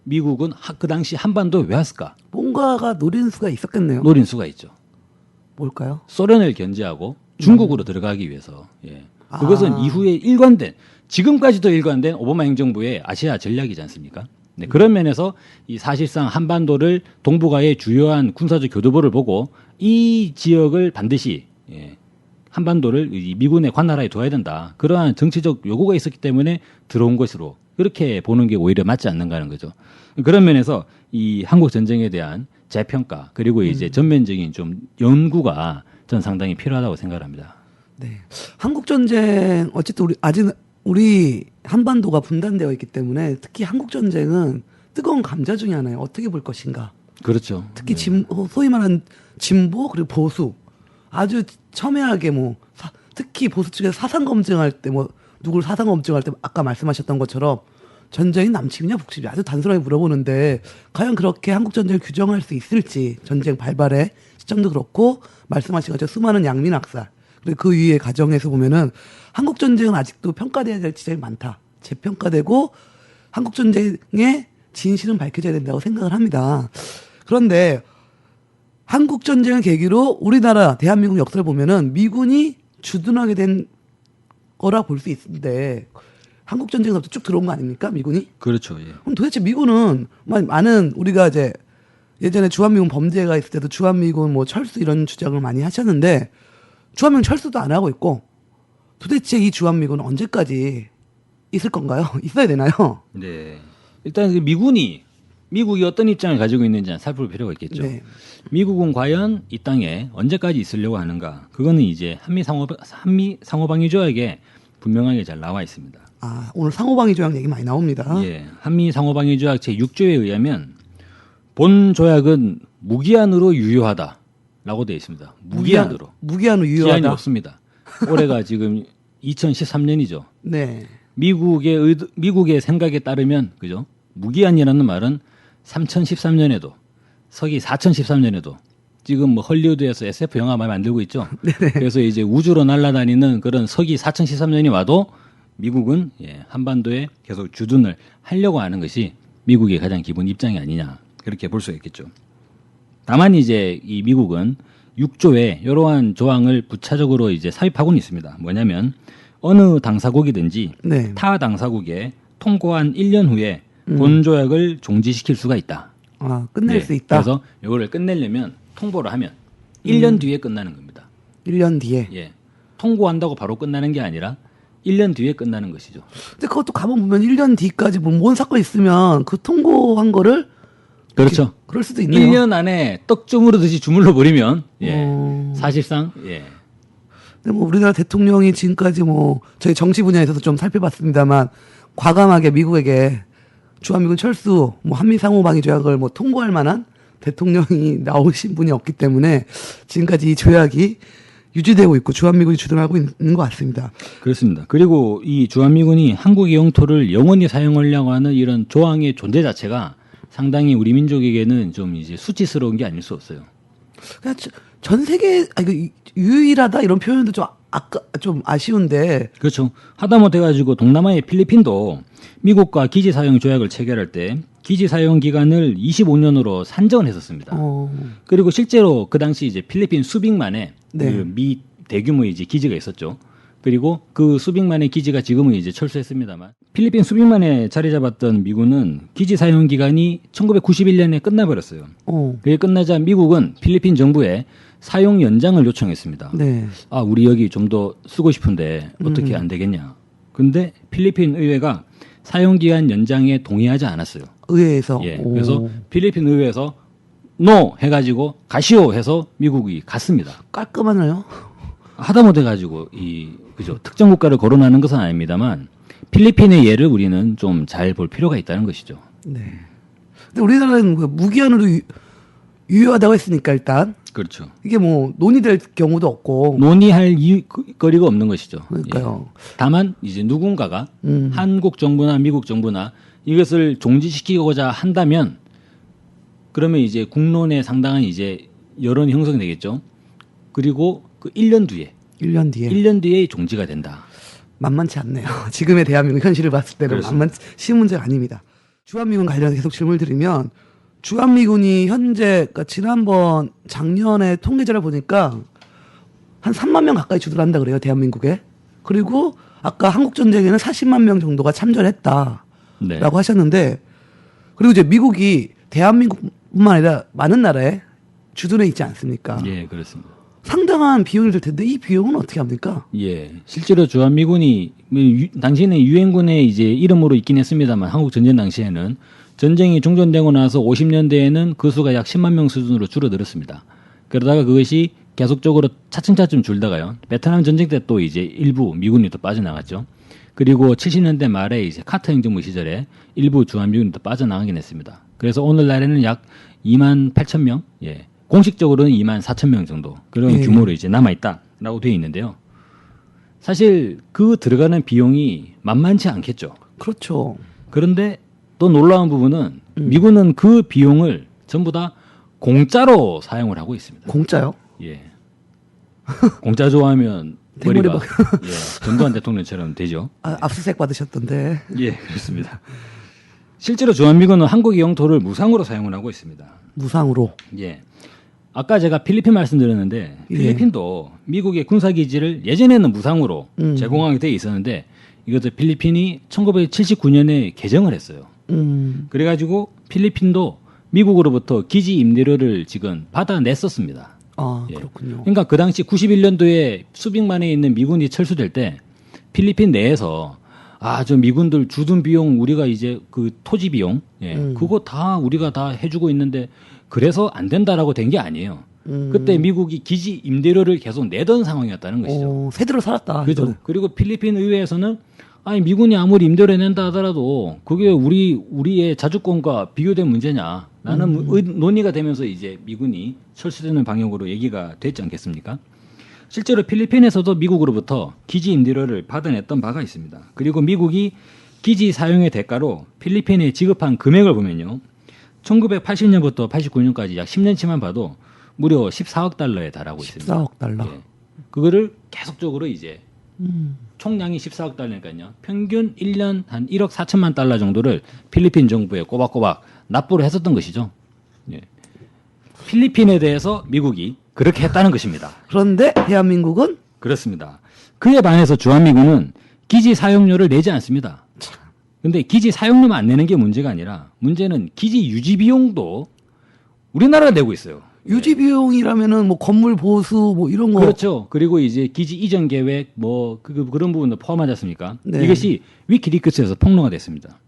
미국은 그 당시 한반도에 왜 왔을까? 뭔가가 노린 수가 있었겠네요. 노린 수가 있죠. 뭘까요? 소련을 견제하고 중국으로 들어가기 위해서. 그것은 이후에 일관된 지금까지도 일관된 오바마 행정부의 아시아 전략이지 않습니까? 그런 면에서 이 사실상 한반도를 동북아의 주요한 군사적 교두보를 보고 이 지역을 반드시 한반도를 이 미군의 관할하에 둬야 된다. 그러한 정치적 요구가 있었기 때문에 들어온 것으로 그렇게 보는 게 오히려 맞지 않는가 하는 거죠. 그런 면에서 이 한국 전쟁에 대한 재평가 그리고 이제 전면적인 좀 연구가 전 상당히 필요하다고 생각합니다. 네. 한국 전쟁 어쨌든 우리 아직은 우리 한반도가 분단되어 있기 때문에 특히 한국 전쟁은 뜨거운 감자 중에 하나예요. 어떻게 볼 것인가. 그렇죠. 특히 소위 말하는 진보 그리고 보수 아주 첨예하게 특히 보수 측에서 사상 검증할 때 누굴 사상 검증할 때 아까 말씀하셨던 것처럼 전쟁이 남침이냐 북침이냐 아주 단순하게 물어보는데 과연 그렇게 한국 전쟁을 규정할 수 있을지 전쟁 발발의 시점도 그렇고 말씀하신 것처럼 수많은 양민 학살 그리고 그 위에 과정에서 보면은 한국 전쟁은 아직도 평가돼야 될 지점이 많다. 재평가되고 한국 전쟁의 진실은 밝혀져야 된다고 생각을 합니다. 그런데 한국 전쟁을 계기로 우리나라 대한민국 역사를 보면은 미군이 주둔하게 된 거라 볼 수 있는데 한국 전쟁에서부터 쭉 들어온 거 아닙니까 미군이? 그렇죠. 예. 그럼 도대체 미군은 많은 우리가 이제 예전에 주한미군 범죄가 있을 때도 주한미군 철수 이런 주장을 많이 하셨는데 주한미군 철수도 안 하고 있고 도대체 이 주한미군은 언제까지 있을 건가요? 있어야 되나요? 네. 일단 미국이 어떤 입장을 가지고 있는지 살펴볼 필요가 있겠죠. 네. 미국은 과연 이 땅에 언제까지 있으려고 하는가? 그거는 이제 한미 상호방위 조약에 분명하게 잘 나와 있습니다. 아, 오늘 상호방위 조약 얘기 많이 나옵니다. 예. 한미 상호방위 조약 제6조에 의하면 본 조약은 무기한으로 유효하다라고 되어 있습니다. 무기한으로. 무기한으로 유효하다. 기한이 없습니다. 올해가 지금 2013년이죠. 네. 미국의 생각에 따르면 그죠? 무기한이라는 말은 3013년에도 서기 4013년에도 지금 헐리우드에서 SF 영화 많이 만들고 있죠. 네네. 그래서 이제 우주로 날아다니는 그런 서기 4013년이 와도 미국은 한반도에 계속 주둔을 하려고 하는 것이 미국의 가장 기본 입장이 아니냐 그렇게 볼 수가 있겠죠. 다만 이제 이 미국은 6조에 이러한 조항을 부차적으로 이제 삽입하고는 있습니다. 뭐냐면 어느 당사국이든지 네. 타 당사국에 통고한 1년 후에 본 조약을 종지시킬 수가 있다. 아, 끝낼 수 있다. 그래서 이거를 끝내려면 통보를 하면 1년 뒤에 끝나는 겁니다. 1년 뒤에. 예. 통고한다고 바로 끝나는 게 아니라 1년 뒤에 끝나는 것이죠. 근데 그것도 가보면 1년 뒤까지 뭔 사건 있으면 그 통고한 거를 그렇죠. 그럴 수도 있네요. 1년 안에 떡주무르듯이 주물러 버리면 사실상 근데 우리나라 대통령이 지금까지 저희 정치 분야에서도 좀 살펴봤습니다만 과감하게 미국에게 주한미군 철수, 한미 상호방위 조약을 통고할 만한 대통령이 나오신 분이 없기 때문에 지금까지 이 조약이 유지되고 있고 주한미군이 주둔하고 있는 것 같습니다. 그렇습니다. 그리고 이 주한미군이 한국의 영토를 영원히 사용하려고 하는 이런 조항의 존재 자체가 상당히 우리 민족에게는 좀 이제 수치스러운 게 아닐 수 없어요. 그냥 전 세계 유일하다 이런 표현도 좀 아쉬운데. 그렇죠. 하다못해 가지고 동남아의 필리핀도 미국과 기지 사용 조약을 체결할 때 기지 사용 기간을 25년으로 산정을 했었습니다. 그리고 실제로 그 당시 이제 필리핀 수빅만의 네. 그 미 대규모의 이제 기지가 있었죠. 그리고 그 수빅만의 기지가 지금은 이제 철수했습니다만 필리핀 수빅만에 자리 잡았던 미군은 기지 사용 기간이 1991년에 끝나버렸어요. 그게 끝나자 미국은 필리핀 정부에 사용 연장을 요청했습니다. 네. 아, 우리 여기 좀 더 쓰고 싶은데 어떻게 안 되겠냐. 근데 필리핀 의회가 사용 기간 연장에 동의하지 않았어요. 의회에서. 예. 그래서 필리핀 의회에서 노 해가지고 가시오 해서 미국이 갔습니다. 깔끔하나요? 하다못해 가지고 그죠 특정 국가를 거론하는 것은 아닙니다만 필리핀의 예를 우리는 좀 잘 볼 필요가 있다는 것이죠. 네. 근데 우리나라는 무기한으로 유효하다고 했으니까 일단 그렇죠. 이게 논의될 경우도 없고. 논의할 거리가 없는 것이죠. 그러니까요. 예. 다만 이제 누군가가 음. 한국 정부나 미국 정부나 이것을 종지시키고자 한다면 그러면 이제 국론에 상당한 이제 여론이 형성되겠죠. 그리고 그 1년 뒤에 1년 뒤에 종지가 된다. 만만치 않네요. 지금의 대한민국 현실을 봤을 때는 쉬운 문제가 아닙니다. 주한미군 관련해서 계속 질문을 드리면 주한미군이 현재 그러니까 작년에 통계자를 보니까 한 3만 명 가까이 주둔한다 그래요. 대한민국에. 그리고 아까 한국전쟁에는 40만 명 정도가 참전했다라고 네. 하셨는데 그리고 이제 미국이 대한민국뿐만 아니라 많은 나라에 주둔해 있지 않습니까? 예, 그렇습니다. 상당한 비용이 들 텐데 이 비용은 어떻게 합니까? 예, 실제로 주한미군이 당시에는 유엔군의 이제 이름으로 있긴 했습니다만 한국 전쟁 당시에는 전쟁이 종전되고 나서 50년대에는 그 수가 약 10만 명 수준으로 줄어들었습니다. 그러다가 그것이 계속적으로 차츰차츰 줄다가요. 베트남 전쟁 때 또 이제 일부 미군이 또 빠져나갔죠. 그리고 70년대 말에 이제 카터 행정부 시절에 일부 주한미군도 빠져나가긴 했습니다. 그래서 오늘날에는 약 2만 8천 명, 예, 공식적으로는 2만 4천 명 정도 그런 예. 규모로 이제 남아 있다라고 되어 있는데요. 사실 그 들어가는 비용이 만만치 않겠죠. 그렇죠. 그런데 또 놀라운 부분은 미군은 그 비용을 전부 다 공짜로 사용을 하고 있습니다. 공짜요? 예. 공짜 좋아하면 대머리 머리가 예, 전두환 대통령처럼 되죠. 압수수색 받으셨던데. 예, 그렇습니다. 실제로 주한미군은 한국의 영토를 무상으로 사용을 하고 있습니다. 무상으로. 예. 아까 제가 필리핀 말씀드렸는데 예. 필리핀도 미국의 군사기지를 예전에는 무상으로 제공하게 돼 있었는데 이것도 필리핀이 1979년에 개정을 했어요. 그래가지고 필리핀도 미국으로부터 기지 임대료를 지금 받아냈었습니다. 아, 예. 그렇군요. 그러니까 그 당시 91년도에 수빅만에 있는 미군이 철수될 때 필리핀 내에서 저 미군들 주둔 비용 우리가 이제 그 토지 비용 그거 다 우리가 다 해주고 있는데 그래서 안 된다라고 된 게 아니에요. 그때 미국이 기지 임대료를 계속 내던 상황이었다는 것이죠. 새들을 살았다. 그렇죠. 이거는. 그리고 필리핀 의회에서는 아니 미군이 아무리 임대료 낸다 하더라도 그게 우리의 자주권과 비교된 문제냐. 라는 논의가 되면서 이제 미군이 철수되는 방향으로 얘기가 됐지 않겠습니까? 실제로 필리핀에서도 미국으로부터 기지 임대료를 받아냈던 바가 있습니다. 그리고 미국이 기지 사용의 대가로 필리핀에 지급한 금액을 보면요. 1980년부터 89년까지 약 10년치만 봐도 무려 14억 달러에 달하고 있습니다. 14억 달러. 예. 그거를 계속적으로 이제 총량이 14억 달러니까요. 평균 1년 한 1억 4천만 달러 정도를 필리핀 정부에 꼬박꼬박 납부를 했었던 것이죠. 예. 필리핀에 대해서 미국이 그렇게 했다는 것입니다. 그런데 대한민국은 그렇습니다. 그에 반해서 주한미군은 기지 사용료를 내지 않습니다. 근데 기지 사용료만 안 내는 게 문제가 아니라 문제는 기지 유지 비용도 우리나라가 내고 있어요. 유지 비용이라면은 뭐 건물 보수 뭐 이런 거. 그렇죠. 그리고 이제 기지 이전 계획 뭐 그런 부분도 포함하지 않습니까? 네. 이것이 위키리크스에서 폭로가 됐습니다.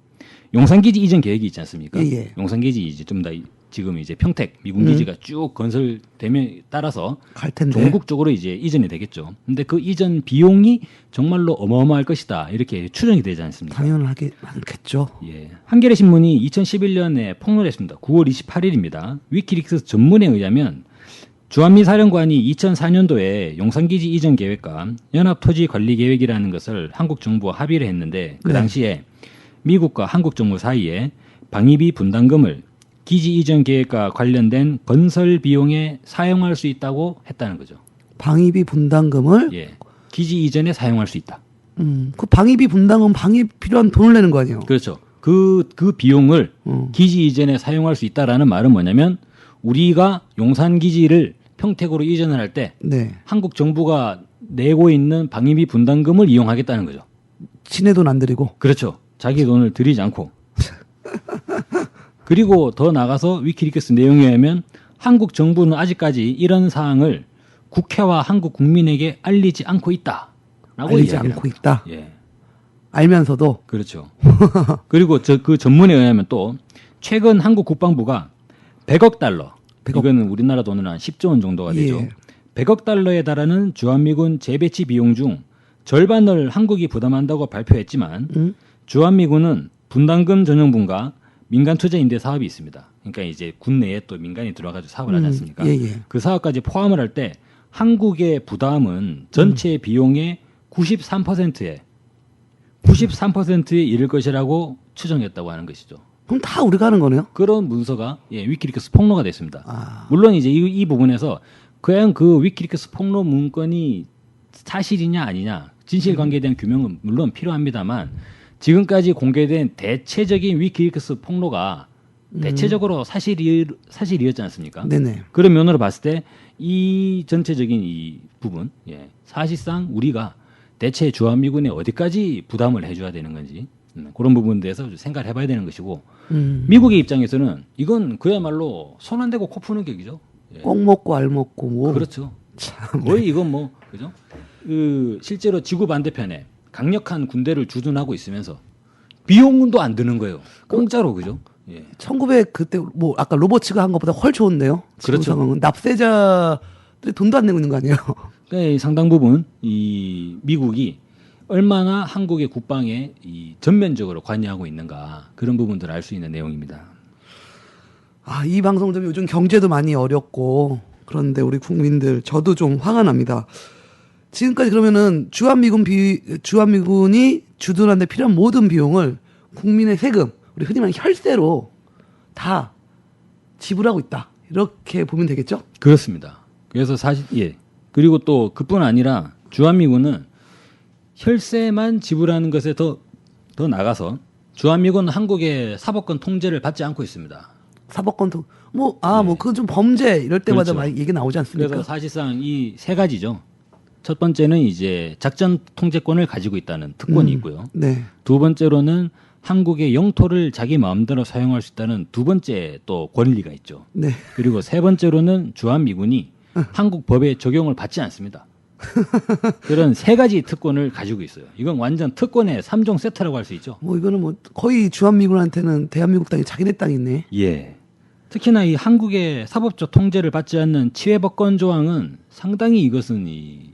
용산기지 이전 계획이 있지 않습니까? 예. 용산기지 이제 좀 더 지금 이제 평택 미군 기지가 쭉 건설됨에 따라서 갈 텐데. 전국적으로 이제 이전이 되겠죠. 근데 그 이전 비용이 정말로 어마어마할 것이다. 이렇게 추정이 되지 않습니까? 당연하게 많겠죠. 예. 한겨레 신문이 2011년에 폭로를 했습니다. 9월 28일입니다. 위키리크스 전문에 의하면 주한미 사령관이 2004년도에 용산기지 이전 계획과 연합토지관리계획이라는 것을 한국 정부와 합의를 했는데 그 네. 당시에 미국과 한국 정부 사이에 방위비 분담금을 기지 이전 계획과 관련된 건설 비용에 사용할 수 있다고 했다는 거죠. 방위비 분담금을 예. 기지 이전에 사용할 수 있다. 그 방위비 분담금 방위 필요한 돈을 내는 거 아니에요? 그렇죠. 그 비용을 기지 이전에 사용할 수 있다라는 말은 뭐냐면 우리가 용산 기지를 평택으로 이전을 할 때 네. 한국 정부가 내고 있는 방위비 분담금을 이용하겠다는 거죠. 지네 돈 안 들이고. 그렇죠. 자기 돈을 들이지 않고. 그리고 더 나가서 위키리크스 내용에 의하면 한국 정부는 아직까지 이런 사항을 국회와 한국 국민에게 알리지 않고 있다라고 알리지 이야기를 않고 합니다. 있다. 예. 알면서도 그렇죠. 그리고 그 전문에 의하면 또 최근 한국 국방부가 100억 달러, 100억. 이거는 우리나라 돈으로 한 10조 원 정도가 되죠. 예. 100억 달러에 달하는 주한미군 재배치 비용 중 절반을 한국이 부담한다고 발표했지만 주한미군은 분담금 전용분과 민간 투자 임대 사업이 있습니다. 그러니까 이제 국내에 또 민간이 들어가지고 사업을 하지 않습니까? 예, 예. 그 사업까지 포함을 할 때 한국의 부담은 전체 비용의 93%에 이를 것이라고 추정했다고 하는 것이죠. 그럼 다 우리가 하는 거네요? 그런 문서가 위키리크스 폭로가 됐습니다. 아. 물론 이제 이 부분에서 과연 그 위키리크스 폭로 문건이 사실이냐 아니냐 진실관계에 대한 규명은 물론 필요합니다만 지금까지 공개된 대체적인 위키리크스 폭로가 대체적으로 사실이었지 않습니까? 네네. 그런 면으로 봤을 때 이 전체적인 이 부분 사실상 우리가 대체 주한미군에 어디까지 부담을 해줘야 되는 건지 그런 부분에 대해서 좀 생각을 해봐야 되는 것이고 미국의 입장에서는 이건 그야말로 손 안 대고 코 푸는 격이죠. 예. 꼭 먹고 알 먹고 뭐. 그렇죠. 거의 이건 뭐 그죠? 그 실제로 지구 반대편에 강력한 군대를 주둔하고 있으면서 비용도 안 드는 거예요. 공짜로 그죠? 예. 1900 그때 뭐 아까 로버츠가 한 것보다 훨 좋은데요. 지금 그렇죠. 상황은 납세자들이 돈도 안 내고 있는 거 아니에요? 그러니까 상당 부분 이 미국이 얼마나 한국의 국방에 이 전면적으로 관여하고 있는가 그런 부분들을 알 수 있는 내용입니다. 이 방송 좀 요즘 경제도 많이 어렵고 그런데 우리 국민들 저도 좀 화가 납니다. 지금까지 그러면은 주한미군이 주둔하는 데 필요한 모든 비용을 국민의 세금, 우리 흔히 말하는 혈세로 다 지불하고 있다. 이렇게 보면 되겠죠? 그렇습니다. 그래서 사실 그리고 또 그뿐 아니라 주한미군은 혈세만 지불하는 것에 더 나가서 주한미군은 한국의 사법권 통제를 받지 않고 있습니다. 사법권 그건 좀 범죄 이럴 때마다 그렇죠. 많이 얘기 나오지 않습니까? 그래서 사실상 이 세 가지죠. 첫 번째는 이제 작전 통제권을 가지고 있다는 특권이 있고요. 네. 두 번째로는 한국의 영토를 자기 마음대로 사용할 수 있다는 두 번째 또 권리가 있죠. 네. 그리고 세 번째로는 주한미군이 한국 법의 적용을 받지 않습니다. 그런 세 가지 특권을 가지고 있어요. 이건 완전 특권의 3종 세트라고 할 수 있죠. 이거는 거의 주한미군한테는 대한민국 땅이 자기네 땅이네. 예. 특히나 이 한국의 사법적 통제를 받지 않는 치외법권 조항은 상당히 이것은 이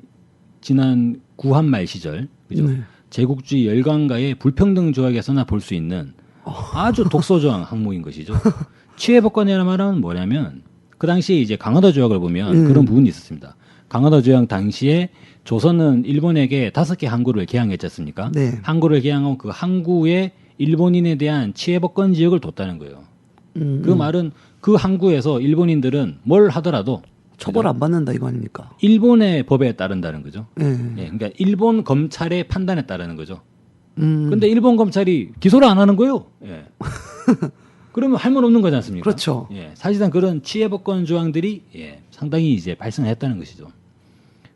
지난 구한말 시절 그죠? 네. 제국주의 열강가의 불평등 조약에서나 볼 수 있는 아주 독소 조항 항목인 것이죠. 치외법권이라는 말은 뭐냐면 그 당시에 이제 강화도 조약을 보면 그런 부분이 있었습니다. 강화도 조약 당시에 조선은 일본에게 5개 항구를 개항했지 않습니까? 네. 항구를 개항하고 그 항구에 일본인에 대한 치외법권 지역을 뒀다는 거예요. 그 말은 그 항구에서 일본인들은 뭘 하더라도 처벌 안 받는다 이거 아닙니까? 일본의 법에 따른다는 거죠. 네. 예, 그러니까 일본 검찰의 판단에 따르는 거죠. 음. 근데 일본 검찰이 기소를 안 하는 거예요. 예. 그러면 할 말 없는 거지 않습니까? 그렇죠. 예, 사실상 그런 치외법권 조항들이 상당히 이제 발생했다는 것이죠.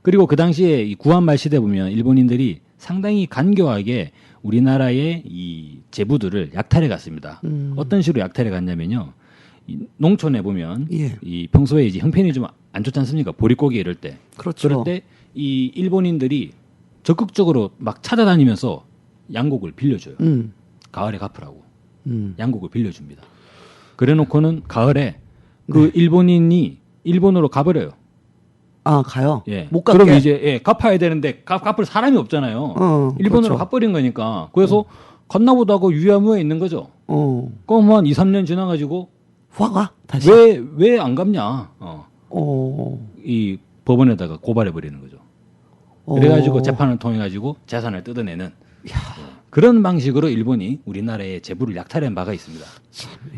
그리고 그 당시에 이 구한말 시대 보면 일본인들이 상당히 간교하게 우리나라의 이 제부들을 약탈해 갔습니다. 어떤 식으로 약탈해 갔냐면요. 이 농촌에 보면 예. 이 평소에 이제 형편이 좀 안 좋지 않습니까? 보릿고기 이럴 때. 그렇죠. 그럴 때 이 일본인들이 적극적으로 막 찾아다니면서 양곡을 빌려줘요. 가을에 갚으라고. 양곡을 빌려줍니다. 그래놓고는 가을에 그 일본인이 일본으로 가버려요. 가요? 예. 못 갔게? 그럼 이제 갚아야 되는데 갚을 사람이 없잖아요. 일본으로 그렇죠. 가버린 거니까. 그래서 갔나보다 하고 유야무에 있는 거죠. 그럼 한 2, 3년 지나가지고 화가 다시. 왜 안 갚냐? 이 법원에다가 고발해 버리는 거죠. 그래가지고 재판을 통해 가지고 재산을 뜯어내는 그런 방식으로 일본이 우리나라의 제부를 약탈한 바가 있습니다.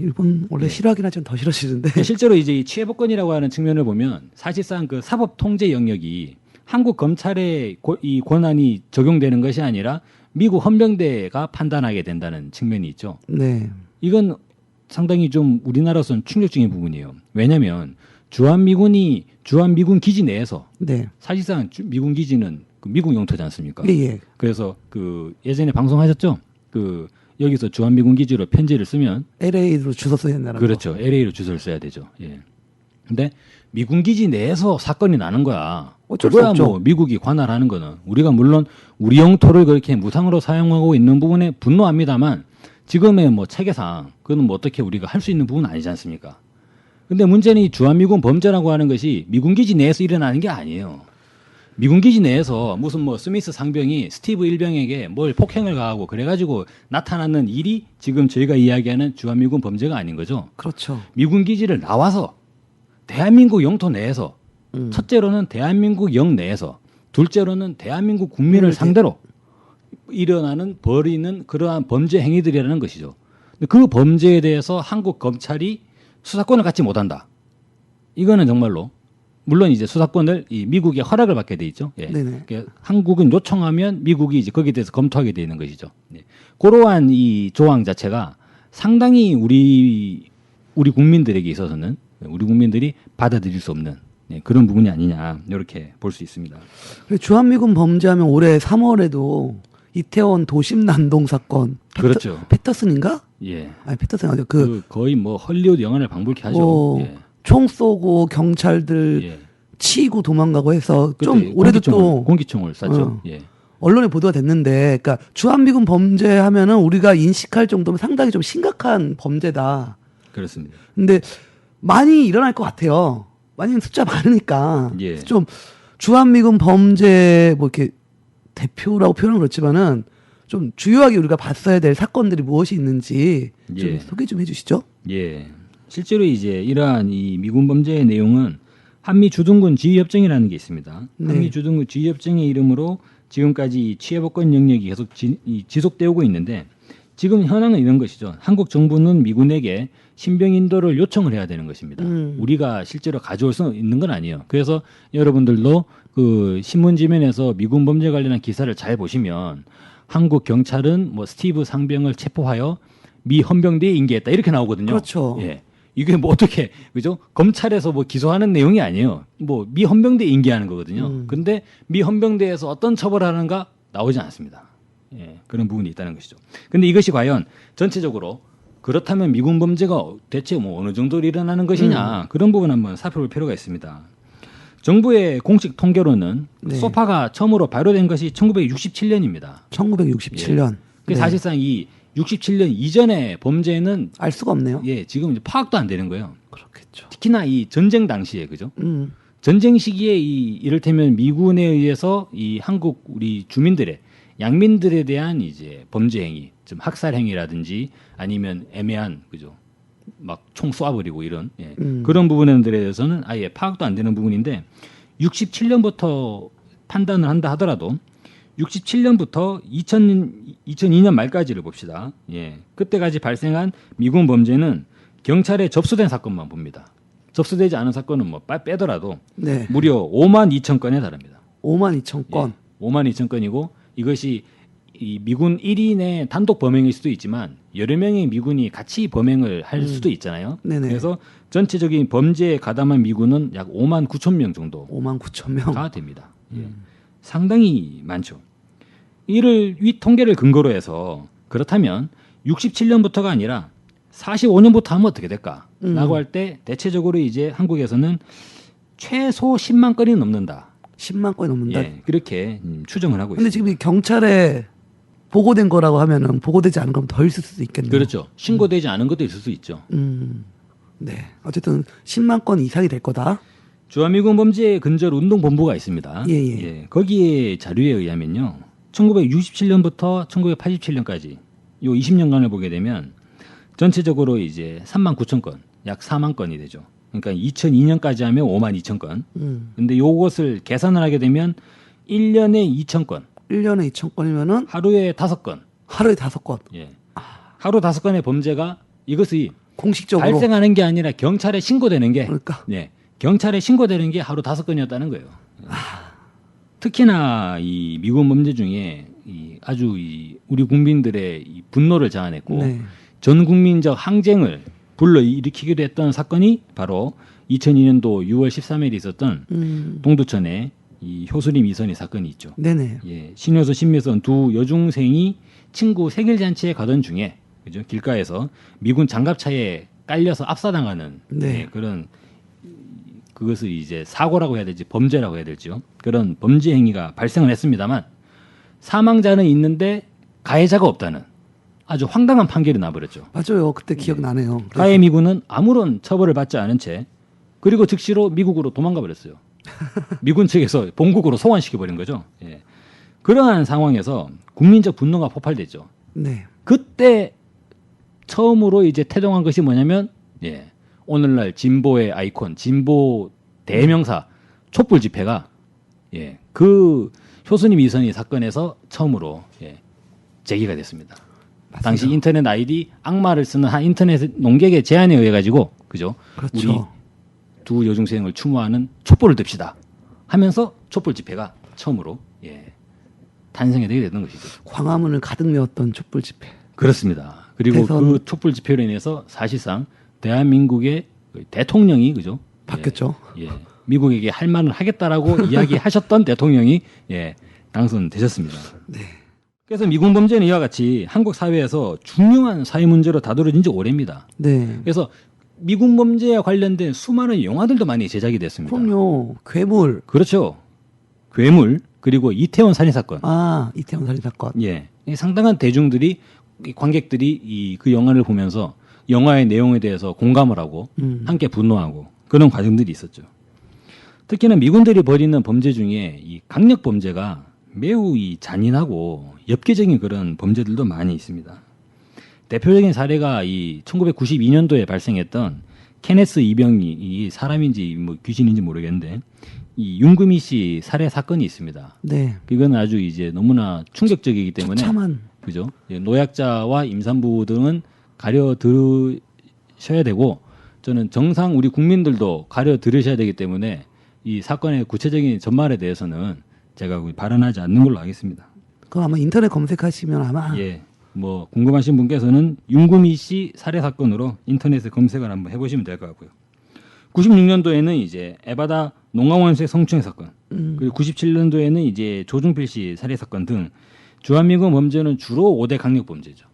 일본 원래 싫어하긴 하지만 더 싫어지는데. 실제로 이제 이 치외법권이라고 하는 측면을 보면 사실상 그 사법 통제 영역이 한국 검찰의 이 권한이 적용되는 것이 아니라 미국 헌병대가 판단하게 된다는 측면이 있죠. 네. 이건 상당히 좀 우리나라로서는 충격적인 부분이에요. 왜냐하면 주한미군 기지 내에서 네. 사실상 미군 기지는 그 미국 영토지 않습니까? 예. 그래서 그 예전에 방송하셨죠? 그 여기서 주한미군 기지로 편지를 쓰면 LA로 주소 써야 된다는 그렇죠. LA로 주소를 써야 되죠. 예. 근데 미군 기지 내에서 사건이 나는 거야. 어쩔 수 그거야 없죠. 뭐 미국이 관할하는 거는 우리가 물론 우리 영토를 그렇게 무상으로 사용하고 있는 부분에 분노합니다만 지금의 뭐 체계상 그건 뭐 어떻게 우리가 할 수 있는 부분은 아니지 않습니까? 근데 문제는 이 주한미군 범죄라고 하는 것이 미군 기지 내에서 일어나는 게 아니에요. 미군 기지 내에서 무슨 뭐 스미스 상병이 스티브 일병에게 뭘 폭행을 가하고 그래가지고 나타나는 일이 지금 저희가 이야기하는 주한미군 범죄가 아닌 거죠. 그렇죠. 미군 기지를 나와서 대한민국 영토 내에서 첫째로는 대한민국 영 내에서 둘째로는 대한민국 국민을 상대로 벌이는 그러한 범죄 행위들이라는 것이죠. 그 범죄에 대해서 한국 검찰이 수사권을 갖지 못한다. 이거는 정말로 물론 이제 수사권을 이 미국의 허락을 받게 돼 있죠. 예. 네네. 그러니까 한국은 요청하면 미국이 이제 거기에 대해서 검토하게 되는 것이죠. 예. 그러한 이 조항 자체가 상당히 우리 국민들에게 있어서는 우리 국민들이 받아들일 수 없는 그런 부분이 아니냐 이렇게 볼 수 있습니다. 주한미군 범죄하면 올해 3월에도 이태원 도심 난동 사건. 그렇죠. 패터슨인가? 예. 아니 패터슨 아니죠. 그 거의 뭐 헐리우드 영화를 방불케 하죠. 예. 총 쏘고 경찰들 예. 치고 도망가고 해서 좀 그때 올해도 또 공기총을 쐈죠. 예. 언론에 보도가 됐는데, 그러니까 주한미군 범죄하면은 우리가 인식할 정도면 상당히 좀 심각한 범죄다. 그렇습니다. 근데 많이 일어날 것 같아요. 많이 숫자 많으니까 예. 좀 주한미군 범죄 뭐 이렇게 대표라고 표현은 그렇지만은 좀 주요하게 우리가 봤어야 될 사건들이 무엇이 있는지 좀 예. 소개 좀 해주시죠. 예. 실제로 이제 이러한 이 미군 범죄의 내용은 한미 주둔군 지휘협정이라는 게 있습니다. 네. 한미 주둔군 지휘협정의 이름으로 지금까지 취해법권 영역이 계속 지속되어 오고 있는데 지금 현황은 이런 것이죠. 한국 정부는 미군에게 신병 인도를 요청을 해야 되는 것입니다. 우리가 실제로 가져올 수 있는 건 아니에요. 그래서 여러분들도 그 신문지면에서 미군 범죄 관련한 기사를 잘 보시면 한국 경찰은 뭐 스티브 상병을 체포하여 미 헌병대에 인계했다 이렇게 나오거든요. 그렇죠. 예. 이게 뭐 어떻게 그죠? 검찰에서 뭐 기소하는 내용이 아니에요. 뭐 미 헌병대에 인계하는 거거든요. 근데 미 헌병대에서 어떤 처벌하는가 나오지 않습니다. 예. 그런 부분이 있다는 것이죠. 근데 이것이 과연 전체적으로 그렇다면 미군 범죄가 대체 뭐 어느 정도로 일어나는 것이냐 그런 부분 한번 살펴볼 필요가 있습니다. 정부의 공식 통계로는 네. 소파가 처음으로 발효된 것이 1967년입니다. 1967년. 그 사실상 이 67년 이전의 범죄는 알 수가 없네요. 예, 지금 이제 파악도 안 되는 거예요. 그렇겠죠. 특히나 이 전쟁 당시에 그죠? 전쟁 시기에 이 이를테면 미군에 의해서 이 한국 우리 주민들의 양민들에 대한 이제 범죄 행위, 좀 학살 행위라든지 아니면 애매한 그죠? 막 총 쏴버리고 이런 예. 그런 부분들에 대해서는 아예 파악도 안 되는 부분인데 67년부터 판단을 한다 하더라도 67년부터 2002년 말까지를 봅시다. 예. 그때까지 발생한 미군 범죄는 경찰에 접수된 사건만 봅니다. 접수되지 않은 사건은 뭐 빼더라도 네. 무려 5만 2천 건에 달합니다. 5만 2천 건. 예. 5만 2천 건이고 이것이 이 미군 1인의 단독 범행일 수도 있지만 여러 명의 미군이 같이 범행을 할 수도 있잖아요. 네네. 그래서 전체적인 범죄에 가담한 미군은 약 5만 9천 명 정도 5만 9천 명. 가 됩니다. 예. 상당히 많죠. 이를 위 통계를 근거로 해서 그렇다면 67년부터가 아니라 45년부터 하면 어떻게 될까라고 할 때 대체적으로 이제 한국에서는 최소 10만 건이 넘는다. 10만 건이 넘는다. 예, 그렇게 추정을 하고 근데 있습니다. 지금 이 경찰에 보고된 거라고 하면은 보고되지 않은 건 더 있을 수도 있겠네요. 그렇죠. 신고되지 않은 것도 있을 수 있죠. 네. 어쨌든 10만 건 이상이 될 거다. 주한미군 범죄 근절 운동본부가 있습니다. 예. 거기에 자료에 의하면요. 1967년부터 1987년까지 요 20년간을 보게 되면 전체적으로 이제 3만 9천 건, 약 4만 건이 되죠. 그러니까 2002년까지 하면 5만 2천 건. 근데 요것을 계산을 하게 되면 1년에 2천 건, 1년에 2천 건이면은 하루에 5건. 하루에 5건. 예. 하루 5건의 범죄가 이것이 공식적으로. 발생하는 게 아니라 경찰에 신고되는 게 그러니까. 예. 경찰에 신고되는 게 하루 5건이었다는 거예요. 특히나 이 미군 범죄 중에 아주 우리 국민들의 이 분노를 자아냈고 네. 전 국민적 항쟁을 불러일으키기도 했던 사건이 바로 2002년도 6월 13일에 있었던 동두천의 이 효수림 이선희 사건이 있죠. 네네. 예, 신효수 신미선 두 여중생이 친구 생일잔치에 가던 중에 그죠? 길가에서 미군 장갑차에 깔려서 압사당하는 네. 예, 그런 그것을 이제 사고라고 해야 될지 범죄라고 해야 될지요. 그런 범죄 행위가 발생을 했습니다만 사망자는 있는데 가해자가 없다는 아주 황당한 판결이 나버렸죠. 맞아요. 그때 기억나네요. 그래서 가해 미군은 아무런 처벌을 받지 않은 채 그리고 즉시로 미국으로 도망가 버렸어요. 미군 측에서 본국으로 소환시켜 버린 거죠. 예. 그러한 상황에서 국민적 분노가 폭발됐죠. 네. 그때 처음으로 이제 태동한 것이 뭐냐면 예. 오늘날 진보의 아이콘, 진보 대명사 촛불 집회가 예. 그 효수님 이선희 사건에서 처음으로 예. 제기가 됐습니다. 맞습니다. 당시 인터넷 아이디 악마를 쓰는 한 인터넷 농객의 제안에 의해 가지고 그죠? 그렇죠. 우리 두 여중생을 추모하는 촛불을 듭시다 하면서 촛불 집회가 처음으로 예, 탄생이 되게 됐던 것이죠. 광화문을 가득 메웠던 촛불 집회. 그렇습니다. 그리고 대선. 그 촛불 집회로 인해서 사실상 대한민국의 대통령이 그죠? 바뀌었죠. 예, 미국에게 할 말을 하겠다라고 이야기하셨던 대통령이 예, 당선되셨습니다. 네. 그래서 미군 범죄는 이와 같이 한국 사회에서 중요한 사회 문제로 다뤄진 지 오래입니다. 네. 그래서 미군 범죄와 관련된 수많은 영화들도 많이 제작이 됐습니다. 그럼요. 괴물. 그렇죠. 괴물 그리고 이태원 살인 사건. 이태원 살인 사건. 예, 이 상당한 대중들이 이 관객들이 그 영화를 보면서 영화의 내용에 대해서 공감을 하고 함께 분노하고 그런 과정들이 있었죠. 특히나 미군들이 벌이는 범죄 중에 이 강력 범죄가 매우 이 잔인하고 엽기적인 그런 범죄들도 많이 있습니다. 대표적인 사례가 이 1992년도에 발생했던 케네스 이병희, 이 사람인지 뭐 귀신인지 모르겠는데 이 윤금희 씨 살해 사건이 있습니다. 네. 이건 아주 이제 너무나 충격적이기 때문에 처참한. 그죠? 노약자와 임산부 등은 가려 들으셔야 되고 저는 정상 우리 국민들도 가려 들으셔야 되기 때문에 이 사건의 구체적인 전말에 대해서는 제가 발언하지 않는 걸로 하겠습니다. 그거 아마 인터넷 검색하시면 아마 예, 뭐 궁금하신 분께서는 윤금희 씨 살해 사건으로 인터넷에 검색을 한번 해보시면 될 것 같고요. 96년도에는 이제 에바다 농강원수의 성추행 사건, 그리고 97년도에는 이제 조중필 씨 살해 사건 등 주한미군 범죄는 주로 5대 강력 범죄죠.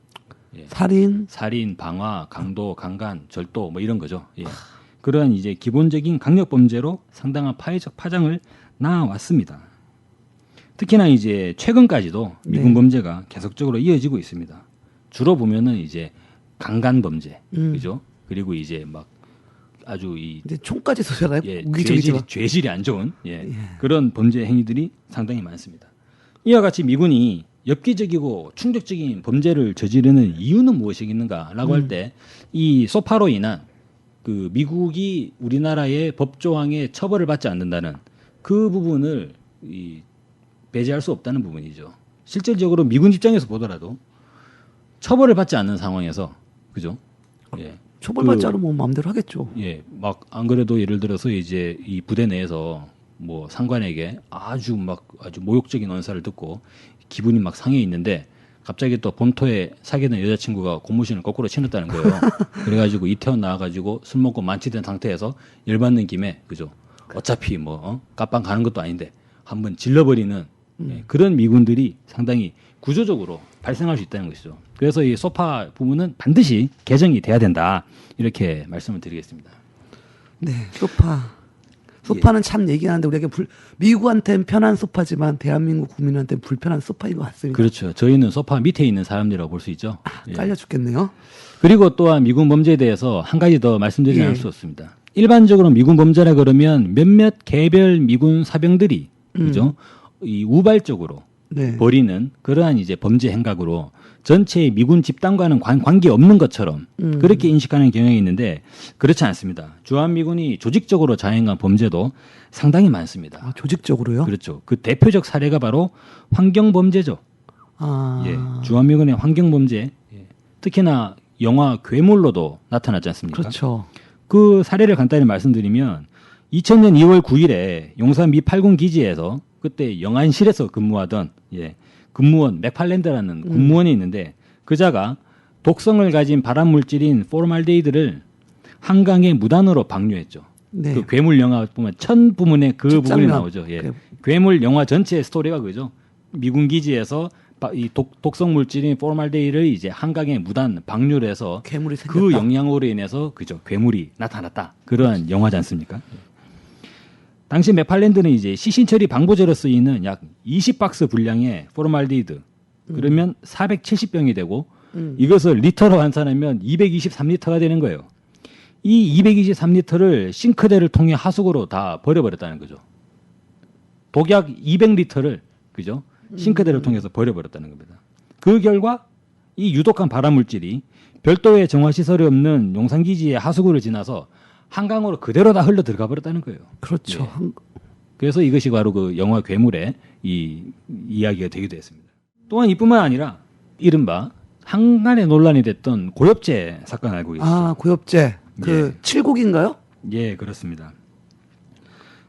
예. 살인, 방화, 강도, 강간, 절도 뭐 이런 거죠. 예. 그러한 이제 기본적인 강력 범죄로 상당한 파장을 낳아왔습니다. 특히나 이제 최근까지도 미군 네. 범죄가 계속적으로 이어지고 있습니다. 주로 보면은 이제 강간 범죄, 그죠? 그리고 이제 막 아주 이 이제 총까지 쏘잖아요. 예, 무기적이지만. 죄질이 안 좋은 그런 범죄 행위들이 상당히 많습니다. 이와 같이 미군이 엽기적이고 충격적인 범죄를 저지르는 이유는 무엇이겠는가라고 할 때 이 소파로 인한 그 미국이 우리나라의 법조항에 처벌을 받지 않는다는 그 부분을 배제할 수 없다는 부분이죠. 실질적으로 미군 입장에서 보더라도 처벌을 받지 않는 상황에서 그죠? 예. 처벌받지 않으면 뭐 마음대로 하겠죠. 예, 막 안 그래도 예를 들어서 이제 이 부대 내에서 뭐 상관에게 아주 모욕적인 언사를 듣고 기분이 막 상해 있는데 갑자기 또 본토에 사귀던 여자친구가 고무신을 거꾸로 신었다는 거예요. 그래가지고 이태원 나와가지고 술 먹고 만취된 상태에서 열받는 김에 그죠? 어차피 뭐 깜빵 가는 것도 아닌데 한번 질러버리는 그런 미군들이 상당히 구조적으로 발생할 수 있다는 것이죠. 그래서 이 소파 부분은 반드시 개정이 돼야 된다 이렇게 말씀을 드리겠습니다. 네, 소파는 참 얘기하는데 우리에게 미국한테는 편한 소파지만 대한민국 국민한테는 불편한 소파인 것 같습니다. 그렇죠. 저희는 소파 밑에 있는 사람들이라고 볼 수 있죠. 깔려 죽겠네요. 그리고 또한 미군 범죄에 대해서 한 가지 더 말씀드리지 예. 않을 수 없습니다. 일반적으로 미군 범죄라 그러면 몇몇 개별 미군 사병들이 그죠? 이 우발적으로 네. 벌이는 그러한 이제 범죄 행각으로 전체 미군 집단과는 관계 없는 것처럼 그렇게 인식하는 경향이 있는데 그렇지 않습니다. 주한미군이 조직적으로 자행한 범죄도 상당히 많습니다. 아, 조직적으로요? 그렇죠. 그 대표적 사례가 바로 환경범죄죠. 아, 예, 주한미군의 환경범죄, 특히나 영화 괴물로도 나타났지 않습니까? 그렇죠. 그 사례를 간단히 말씀드리면 2000년 2월 9일에 용산 미 8군 기지에서 그때 영안실에서 근무하던 근무원 맥팔랜드라는 군무원이 있는데 그자가 독성을 가진 발암 물질인 포르말데히드를 한강에 무단으로 방류했죠. 네. 그 괴물 영화 보면 첫 부분에 그 첫 부분이 장면. 나오죠. 예. 괴물 영화 전체의 스토리가 그죠. 미군 기지에서 이 독성 물질인 포르말데히드를 이제 한강에 무단 방류를 해서 괴물이 생겼다. 그 영향으로 인해서 그죠 괴물이 나타났다. 그러한 영화지 않습니까? 당시 메팔랜드는 이제 시신 처리 방부제로 쓰이는 약 20박스 분량의 포르말데히드 그러면 470병이 되고 이것을 리터로 환산하면 223리터가 되는 거예요. 이 223리터를 싱크대를 통해 하수구로 다 버려버렸다는 거죠. 독약 200리터를 그죠 싱크대를 통해서 버려버렸다는 겁니다. 그 결과 이 유독한 발암물질이 별도의 정화시설이 없는 용산기지의 하수구를 지나서 한강으로 그대로 다 흘러 들어가 버렸다는 거예요. 그렇죠. 예. 그래서 이것이 바로 그 영화 괴물의 이 이야기가 되기도 했습니다. 또한 이뿐만 아니라 이른바 한간에 논란이 됐던 고엽제 사건 알고 계시죠? 아, 고엽제. 그 칠곡인가요? 예, 그렇습니다.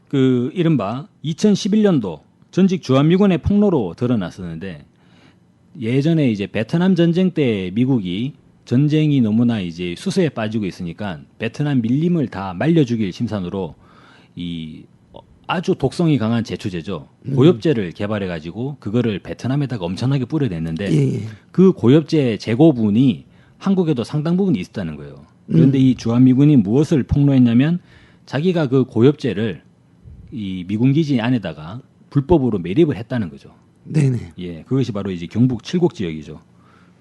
그 이른바 2011년도 전직 주한미군의 폭로로 드러났었는데 예전에 이제 베트남 전쟁 때 미국이 전쟁이 너무나 이제 수세에 빠지고 있으니까 베트남 밀림을 다 말려죽일 심산으로 이 아주 독성이 강한 제초제죠. 고엽제를 개발해 가지고 그거를 베트남에다가 엄청나게 뿌려냈는데 예. 그 고엽제 재고분이 한국에도 상당 부분 있었다는 거예요. 그런데 이 주한미군이 무엇을 폭로했냐면 자기가 그 고엽제를 이 미군 기지 안에다가 불법으로 매립을 했다는 거죠. 네네. 예, 그것이 바로 이제 경북 칠곡 지역이죠.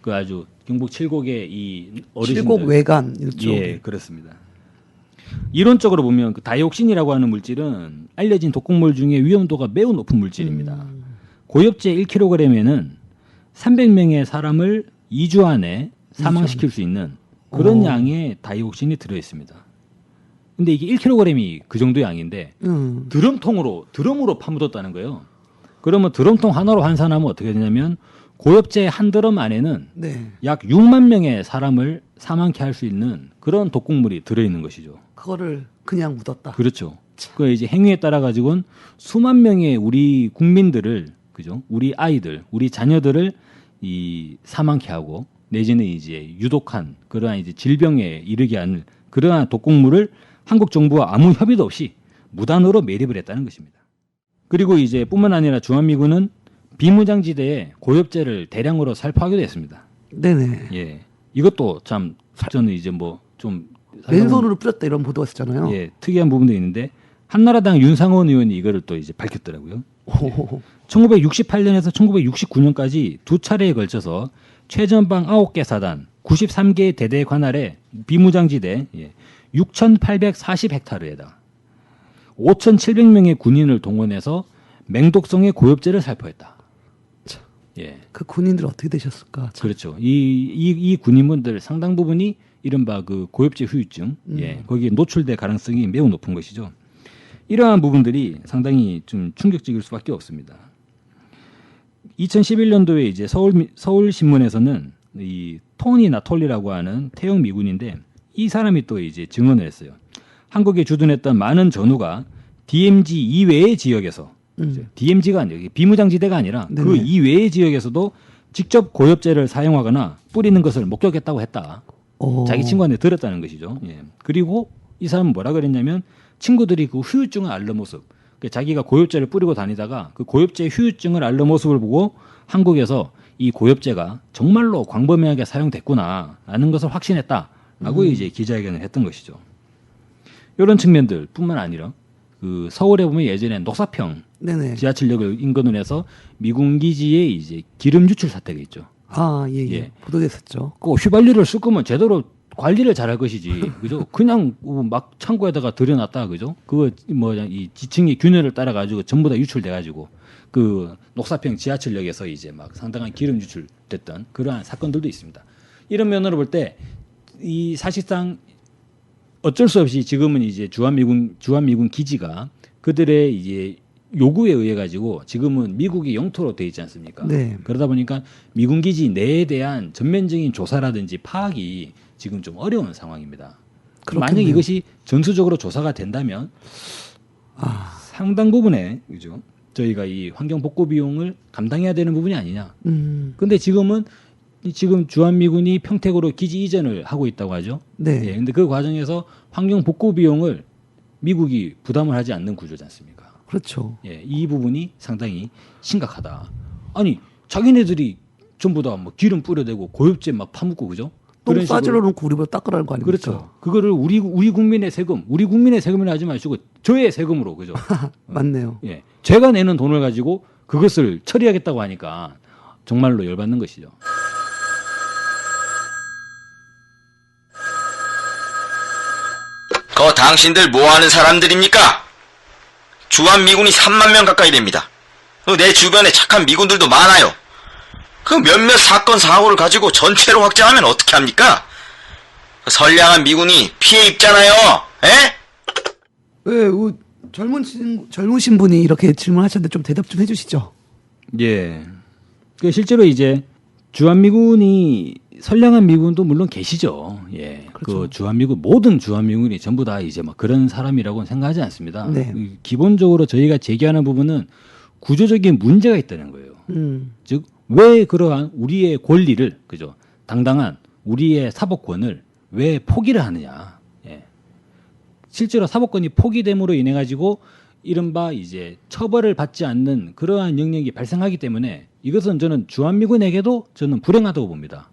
그 아주 경북 칠곡의 이 어르신들. 칠곡 외관 이쪽. 예, 그렇습니다. 이론적으로 보면 그 다이옥신이라고 하는 물질은 알려진 독극물 중에 위험도가 매우 높은 물질입니다. 고엽제 1kg에는 300명의 사람을 2주 안에 사망시킬 수 있는 그런 양의 다이옥신이 들어 있습니다. 근데 이게 1kg이 그 정도 양인데 드럼으로 파묻었다는 거예요. 그러면 드럼통 하나로 환산하면 어떻게 되냐면 고엽제 한 드럼 안에는 네. 약 6만 명의 사람을 사망케 할 수 있는 그런 독극물이 들어있는 것이죠. 그거를 그냥 묻었다. 그렇죠. 그 이제 행위에 따라 가지고는 수만 명의 우리 국민들을 그죠? 우리 아이들, 우리 자녀들을 이 사망케 하고 내지는 이제 유독한 그러한 이제 질병에 이르게 하는 그러한 독극물을 한국 정부와 아무 협의도 없이 무단으로 매립을 했다는 것입니다. 그리고 이제 뿐만 아니라 주한미군은 비무장지대에 고엽제를 대량으로 살포하기도 했습니다. 네네. 예, 이것도 참 저는 이제 뭐 좀 왼손으로 뿌렸다 이런 보도가 있었잖아요. 예, 특이한 부분도 있는데 한나라당 윤상원 의원이 이거를 또 이제 밝혔더라고요. 오. 1968년에서 1969년까지 두 차례에 걸쳐서 최전방 9개 사단, 93개 대대에 관할해 비무장지대 6,840헥타르에다 5,700명의 군인을 동원해서 맹독성의 고엽제를 살포했다. 예, 그 군인들 어떻게 되셨을까? 참. 그렇죠. 이 군인분들 상당 부분이 이른바 그 고엽제 후유증, 거기에 노출될 가능성이 매우 높은 것이죠. 이러한 부분들이 상당히 좀 충격적일 수밖에 없습니다. 2011년도에 이제 서울신문에서는 이 토니 나톨리라고 하는 태영 미군인데 이 사람이 또 이제 증언을 했어요. 한국에 주둔했던 많은 전우가 DMZ 이외의 지역에서 DMZ가 아니라 비무장지대가 아니라 네네. 그 이외의 지역에서도 직접 고엽제를 사용하거나 뿌리는 것을 목격했다고 했다. 오. 자기 친구한테 들었다는 것이죠. 예. 그리고 이 사람은 뭐라 그랬냐면 친구들이 그 후유증을 앓는 모습, 자기가 고엽제를 뿌리고 다니다가 그 고엽제 후유증을 앓는 모습을 보고 한국에서 이 고엽제가 정말로 광범위하게 사용됐구나라는 것을 확신했다라고 이제 기자회견을 했던 것이죠. 이런 측면들뿐만 아니라 그 서울에 보면 예전에 녹사평 네네. 지하철역을 인근으로 해서 미군 기지에 이제 기름 유출 사태가 있죠. 아, 예, 예. 예. 보도됐었죠. 그 휘발유를 쓸 거면 제대로 관리를 잘할 것이지, 그죠? 그냥 막 창고에다가 들여놨다, 그죠? 그거 이 지층의 균열을 따라 가지고 전부 다 유출돼 가지고 그 녹사평 지하철역에서 이제 막 상당한 기름 유출됐던 그러한 사건들도 있습니다. 이런 면으로 볼 때 이 사실상 어쩔 수 없이 지금은 이제 주한미군 기지가 그들의 이제 요구에 의해 가지고 지금은 미국이 영토로 돼 있지 않습니까? 네. 그러다 보니까 미군 기지 내에 대한 전면적인 조사라든지 파악이 지금 좀 어려운 상황입니다. 만약 이것이 전수적으로 조사가 된다면 상당 부분에 그죠? 저희가 이 환경 복구 비용을 감당해야 되는 부분이 아니냐. 근데 지금 주한미군이 평택으로 기지 이전을 하고 있다고 하죠. 네. 예, 근데 그 과정에서 환경 복구 비용을 미국이 부담을 하지 않는 구조지 않습니까? 그렇죠. 예, 이 부분이 상당히 심각하다. 아니, 자기네들이 전부 다 뭐 기름 뿌려대고 고엽제 막 파묻고 그죠? 똥 싸질러 놓고 우리보다 닦으라는 거 아닙니까? 그렇죠. 그거를 우리 국민의 세금이라 하지 마시고 저의 세금으로 그죠? 맞네요. 예, 제가 내는 돈을 가지고 그것을 처리하겠다고 하니까 정말로 열받는 것이죠. 당신들 뭐하는 사람들입니까? 주한미군이 3만 명 가까이 됩니다. 내 주변에 착한 미군들도 많아요. 그 몇몇 사건 사고를 가지고 전체로 확장하면 어떻게 합니까? 선량한 미군이 피해 입잖아요. 에? 왜 젊으신 분이 이렇게 질문하셨는데 좀 대답 좀 해주시죠. 예. 그 실제로 이제 주한미군이 선량한 미군도 물론 계시죠. 예. 그렇죠. 그 모든 주한미군이 전부 다 이제 막 그런 사람이라고는 생각하지 않습니다. 네. 기본적으로 저희가 제기하는 부분은 구조적인 문제가 있다는 거예요. 즉, 왜 그러한 우리의 권리를, 그죠? 당당한 우리의 사법권을 왜 포기를 하느냐. 예. 실제로 사법권이 포기됨으로 인해 가지고 이른바 이제 처벌을 받지 않는 그러한 영역이 발생하기 때문에 이것은 저는 주한미군에게도 저는 불행하다고 봅니다.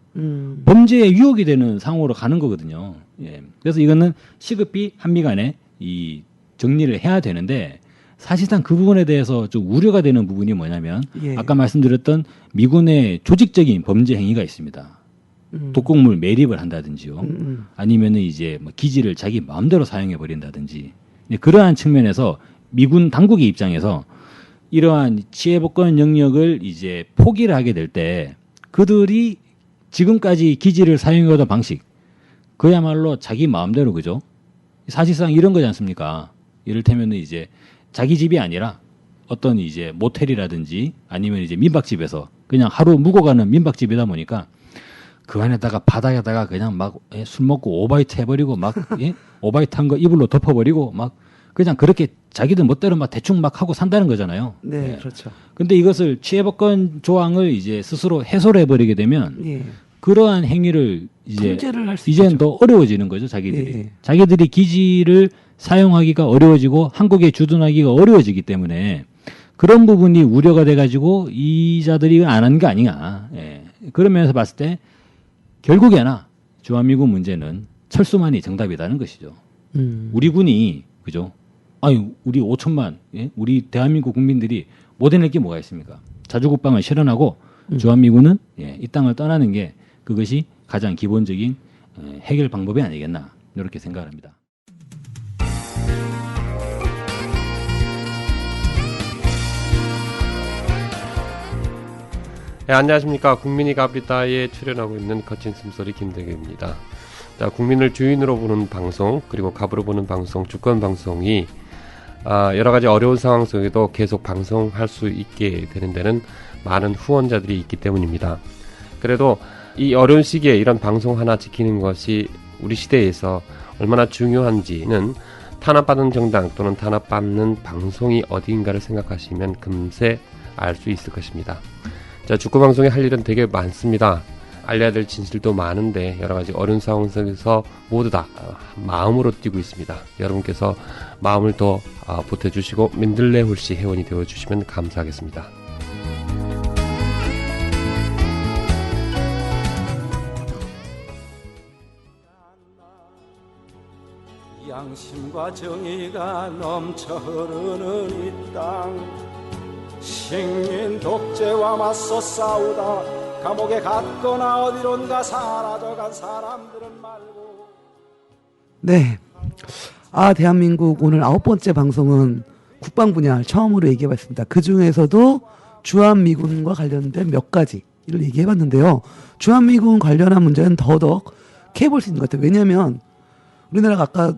범죄의 유혹이 되는 상황으로 가는 거거든요. 예. 그래서 이거는 시급히 한미 간에 이 정리를 해야 되는데 사실상 그 부분에 대해서 좀 우려가 되는 부분이 뭐냐면 예. 아까 말씀드렸던 미군의 조직적인 범죄 행위가 있습니다. 독극물 매립을 한다든지요. 아니면은 이제 뭐 기지를 자기 마음대로 사용해 버린다든지. 그러한 측면에서 미군 당국의 입장에서 이러한 치해복권 영역을 이제 포기를 하게 될 때 그들이 지금까지 기지를 사용해오던 방식 그야말로 자기 마음대로 그죠? 사실상 이런 거지 않습니까? 이를테면 이제 자기 집이 아니라 어떤 이제 모텔이라든지 아니면 이제 민박집에서 그냥 하루 묵어가는 민박집이다 보니까 그 안에다가 바닥에다가 그냥 막 술 먹고 오바이트 해버리고 막 오바이트 한 거 이불로 덮어버리고 막 그냥 그렇게 자기들 멋대로 막 대충 막 하고 산다는 거잖아요. 네, 그렇죠. 근데 이것을 치해법권 조항을 이제 스스로 해소를 해버리게 되면 예. 그러한 행위를 이제 통제를 할 수 이제는 있죠. 더 어려워지는 거죠, 자기들이. 예, 예. 자기들이 기지를 사용하기가 어려워지고 한국에 주둔하기가 어려워지기 때문에 그런 부분이 우려가 돼가지고 이자들이 안 한 게 아니냐. 예. 그런 면에서 봤을 때 결국에나 주한미군 문제는 철수만이 정답이라는 것이죠. 우리 군이 그죠? 아니 우리 5천만 우리 대한민국 국민들이 못 해낼 게 뭐가 있습니까? 자주국방을 실현하고 주한미군은 이 땅을 떠나는 게 그것이 가장 기본적인 해결 방법이 아니겠나 이렇게 생각합니다. 네, 안녕하십니까. 국민이 갑리다에 출연하고 있는 거친 숨소리 김대규입니다. 자, 국민을 주인으로 보는 방송 그리고 갑으로 보는 방송 주권 방송이 여러 가지 어려운 상황 속에도 계속 방송할 수 있게 되는 데는 많은 후원자들이 있기 때문입니다. 그래도 이 어려운 시기에 이런 방송 하나 지키는 것이 우리 시대에서 얼마나 중요한지는 탄압받은 정당 또는 탄압받는 방송이 어디인가를 생각하시면 금세 알 수 있을 것입니다. 자, 주권방송에 할 일은 되게 많습니다. 알려야 될 진실도 많은데 여러 가지 어려운 상황 속에서 모두 다 마음으로 뛰고 있습니다. 여러분께서 마음을 더 보태주시고 민들레 홀씨 회원이 되어주시면 감사하겠습니다. 양심과 정의가 넘쳐 흐르는 이 땅 식민 독재와 맞서 싸우다 감옥에 갔거나 어디론가 사라져간 사람들은 말고. 네. 대한민국 오늘 9번째 방송은 국방 분야 처음으로 얘기해봤습니다. 그 중에서도 주한미군과 관련된 몇 가지를 얘기해봤는데요. 주한미군 관련한 문제는 더더욱 캐볼 수 있는 것 같아요. 왜냐하면 우리나라가 아까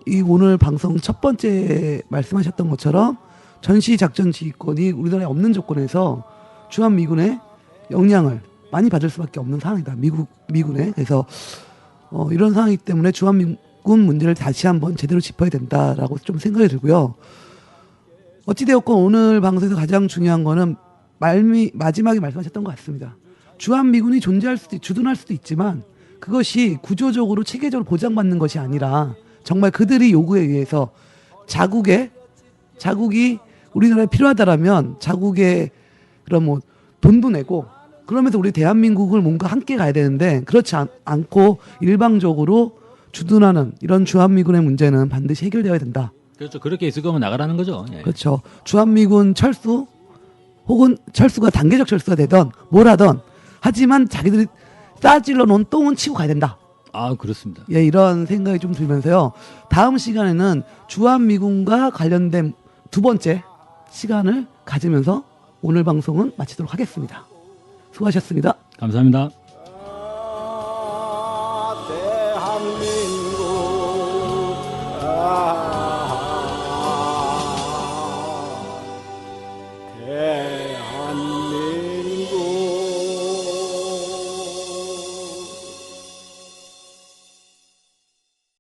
이 오늘 방송 첫 번째 말씀하셨던 것처럼 전시 작전 지휘권이 우리나라에 없는 조건에서 주한미군의 영향을 많이 받을 수밖에 없는 상황이다. 미군에. 그래서 이런 상황이기 때문에 주한미군 문제를 다시 한번 제대로 짚어야 된다라고 좀 생각이 들고요. 어찌되었건 오늘 방송에서 가장 중요한 거는 마지막에 말씀하셨던 것 같습니다. 주한미군이 존재할 수도 주둔할 수도 있지만 그것이 구조적으로 체계적으로 보장받는 것이 아니라 정말 그들이 요구에 의해서 자국이 우리나라에 필요하다라면 자국에 그런 돈도 내고 그러면서 우리 대한민국을 뭔가 함께 가야 되는데 그렇지 않고 일방적으로 주둔하는 이런 주한미군의 문제는 반드시 해결되어야 된다. 그렇죠. 그렇게 있을 거면 나가라는 거죠. 예. 그렇죠. 주한미군 철수 혹은 철수가 단계적 철수가 되던 뭘 하던 하지만 자기들이 싸질러 놓은 똥은 치고 가야 된다. 그렇습니다. 예, 이런 생각이 좀 들면서요. 다음 시간에는 주한미군과 관련된 두 번째 시간을 가지면서 오늘 방송은 마치도록 하겠습니다. 수고하셨습니다. 감사합니다.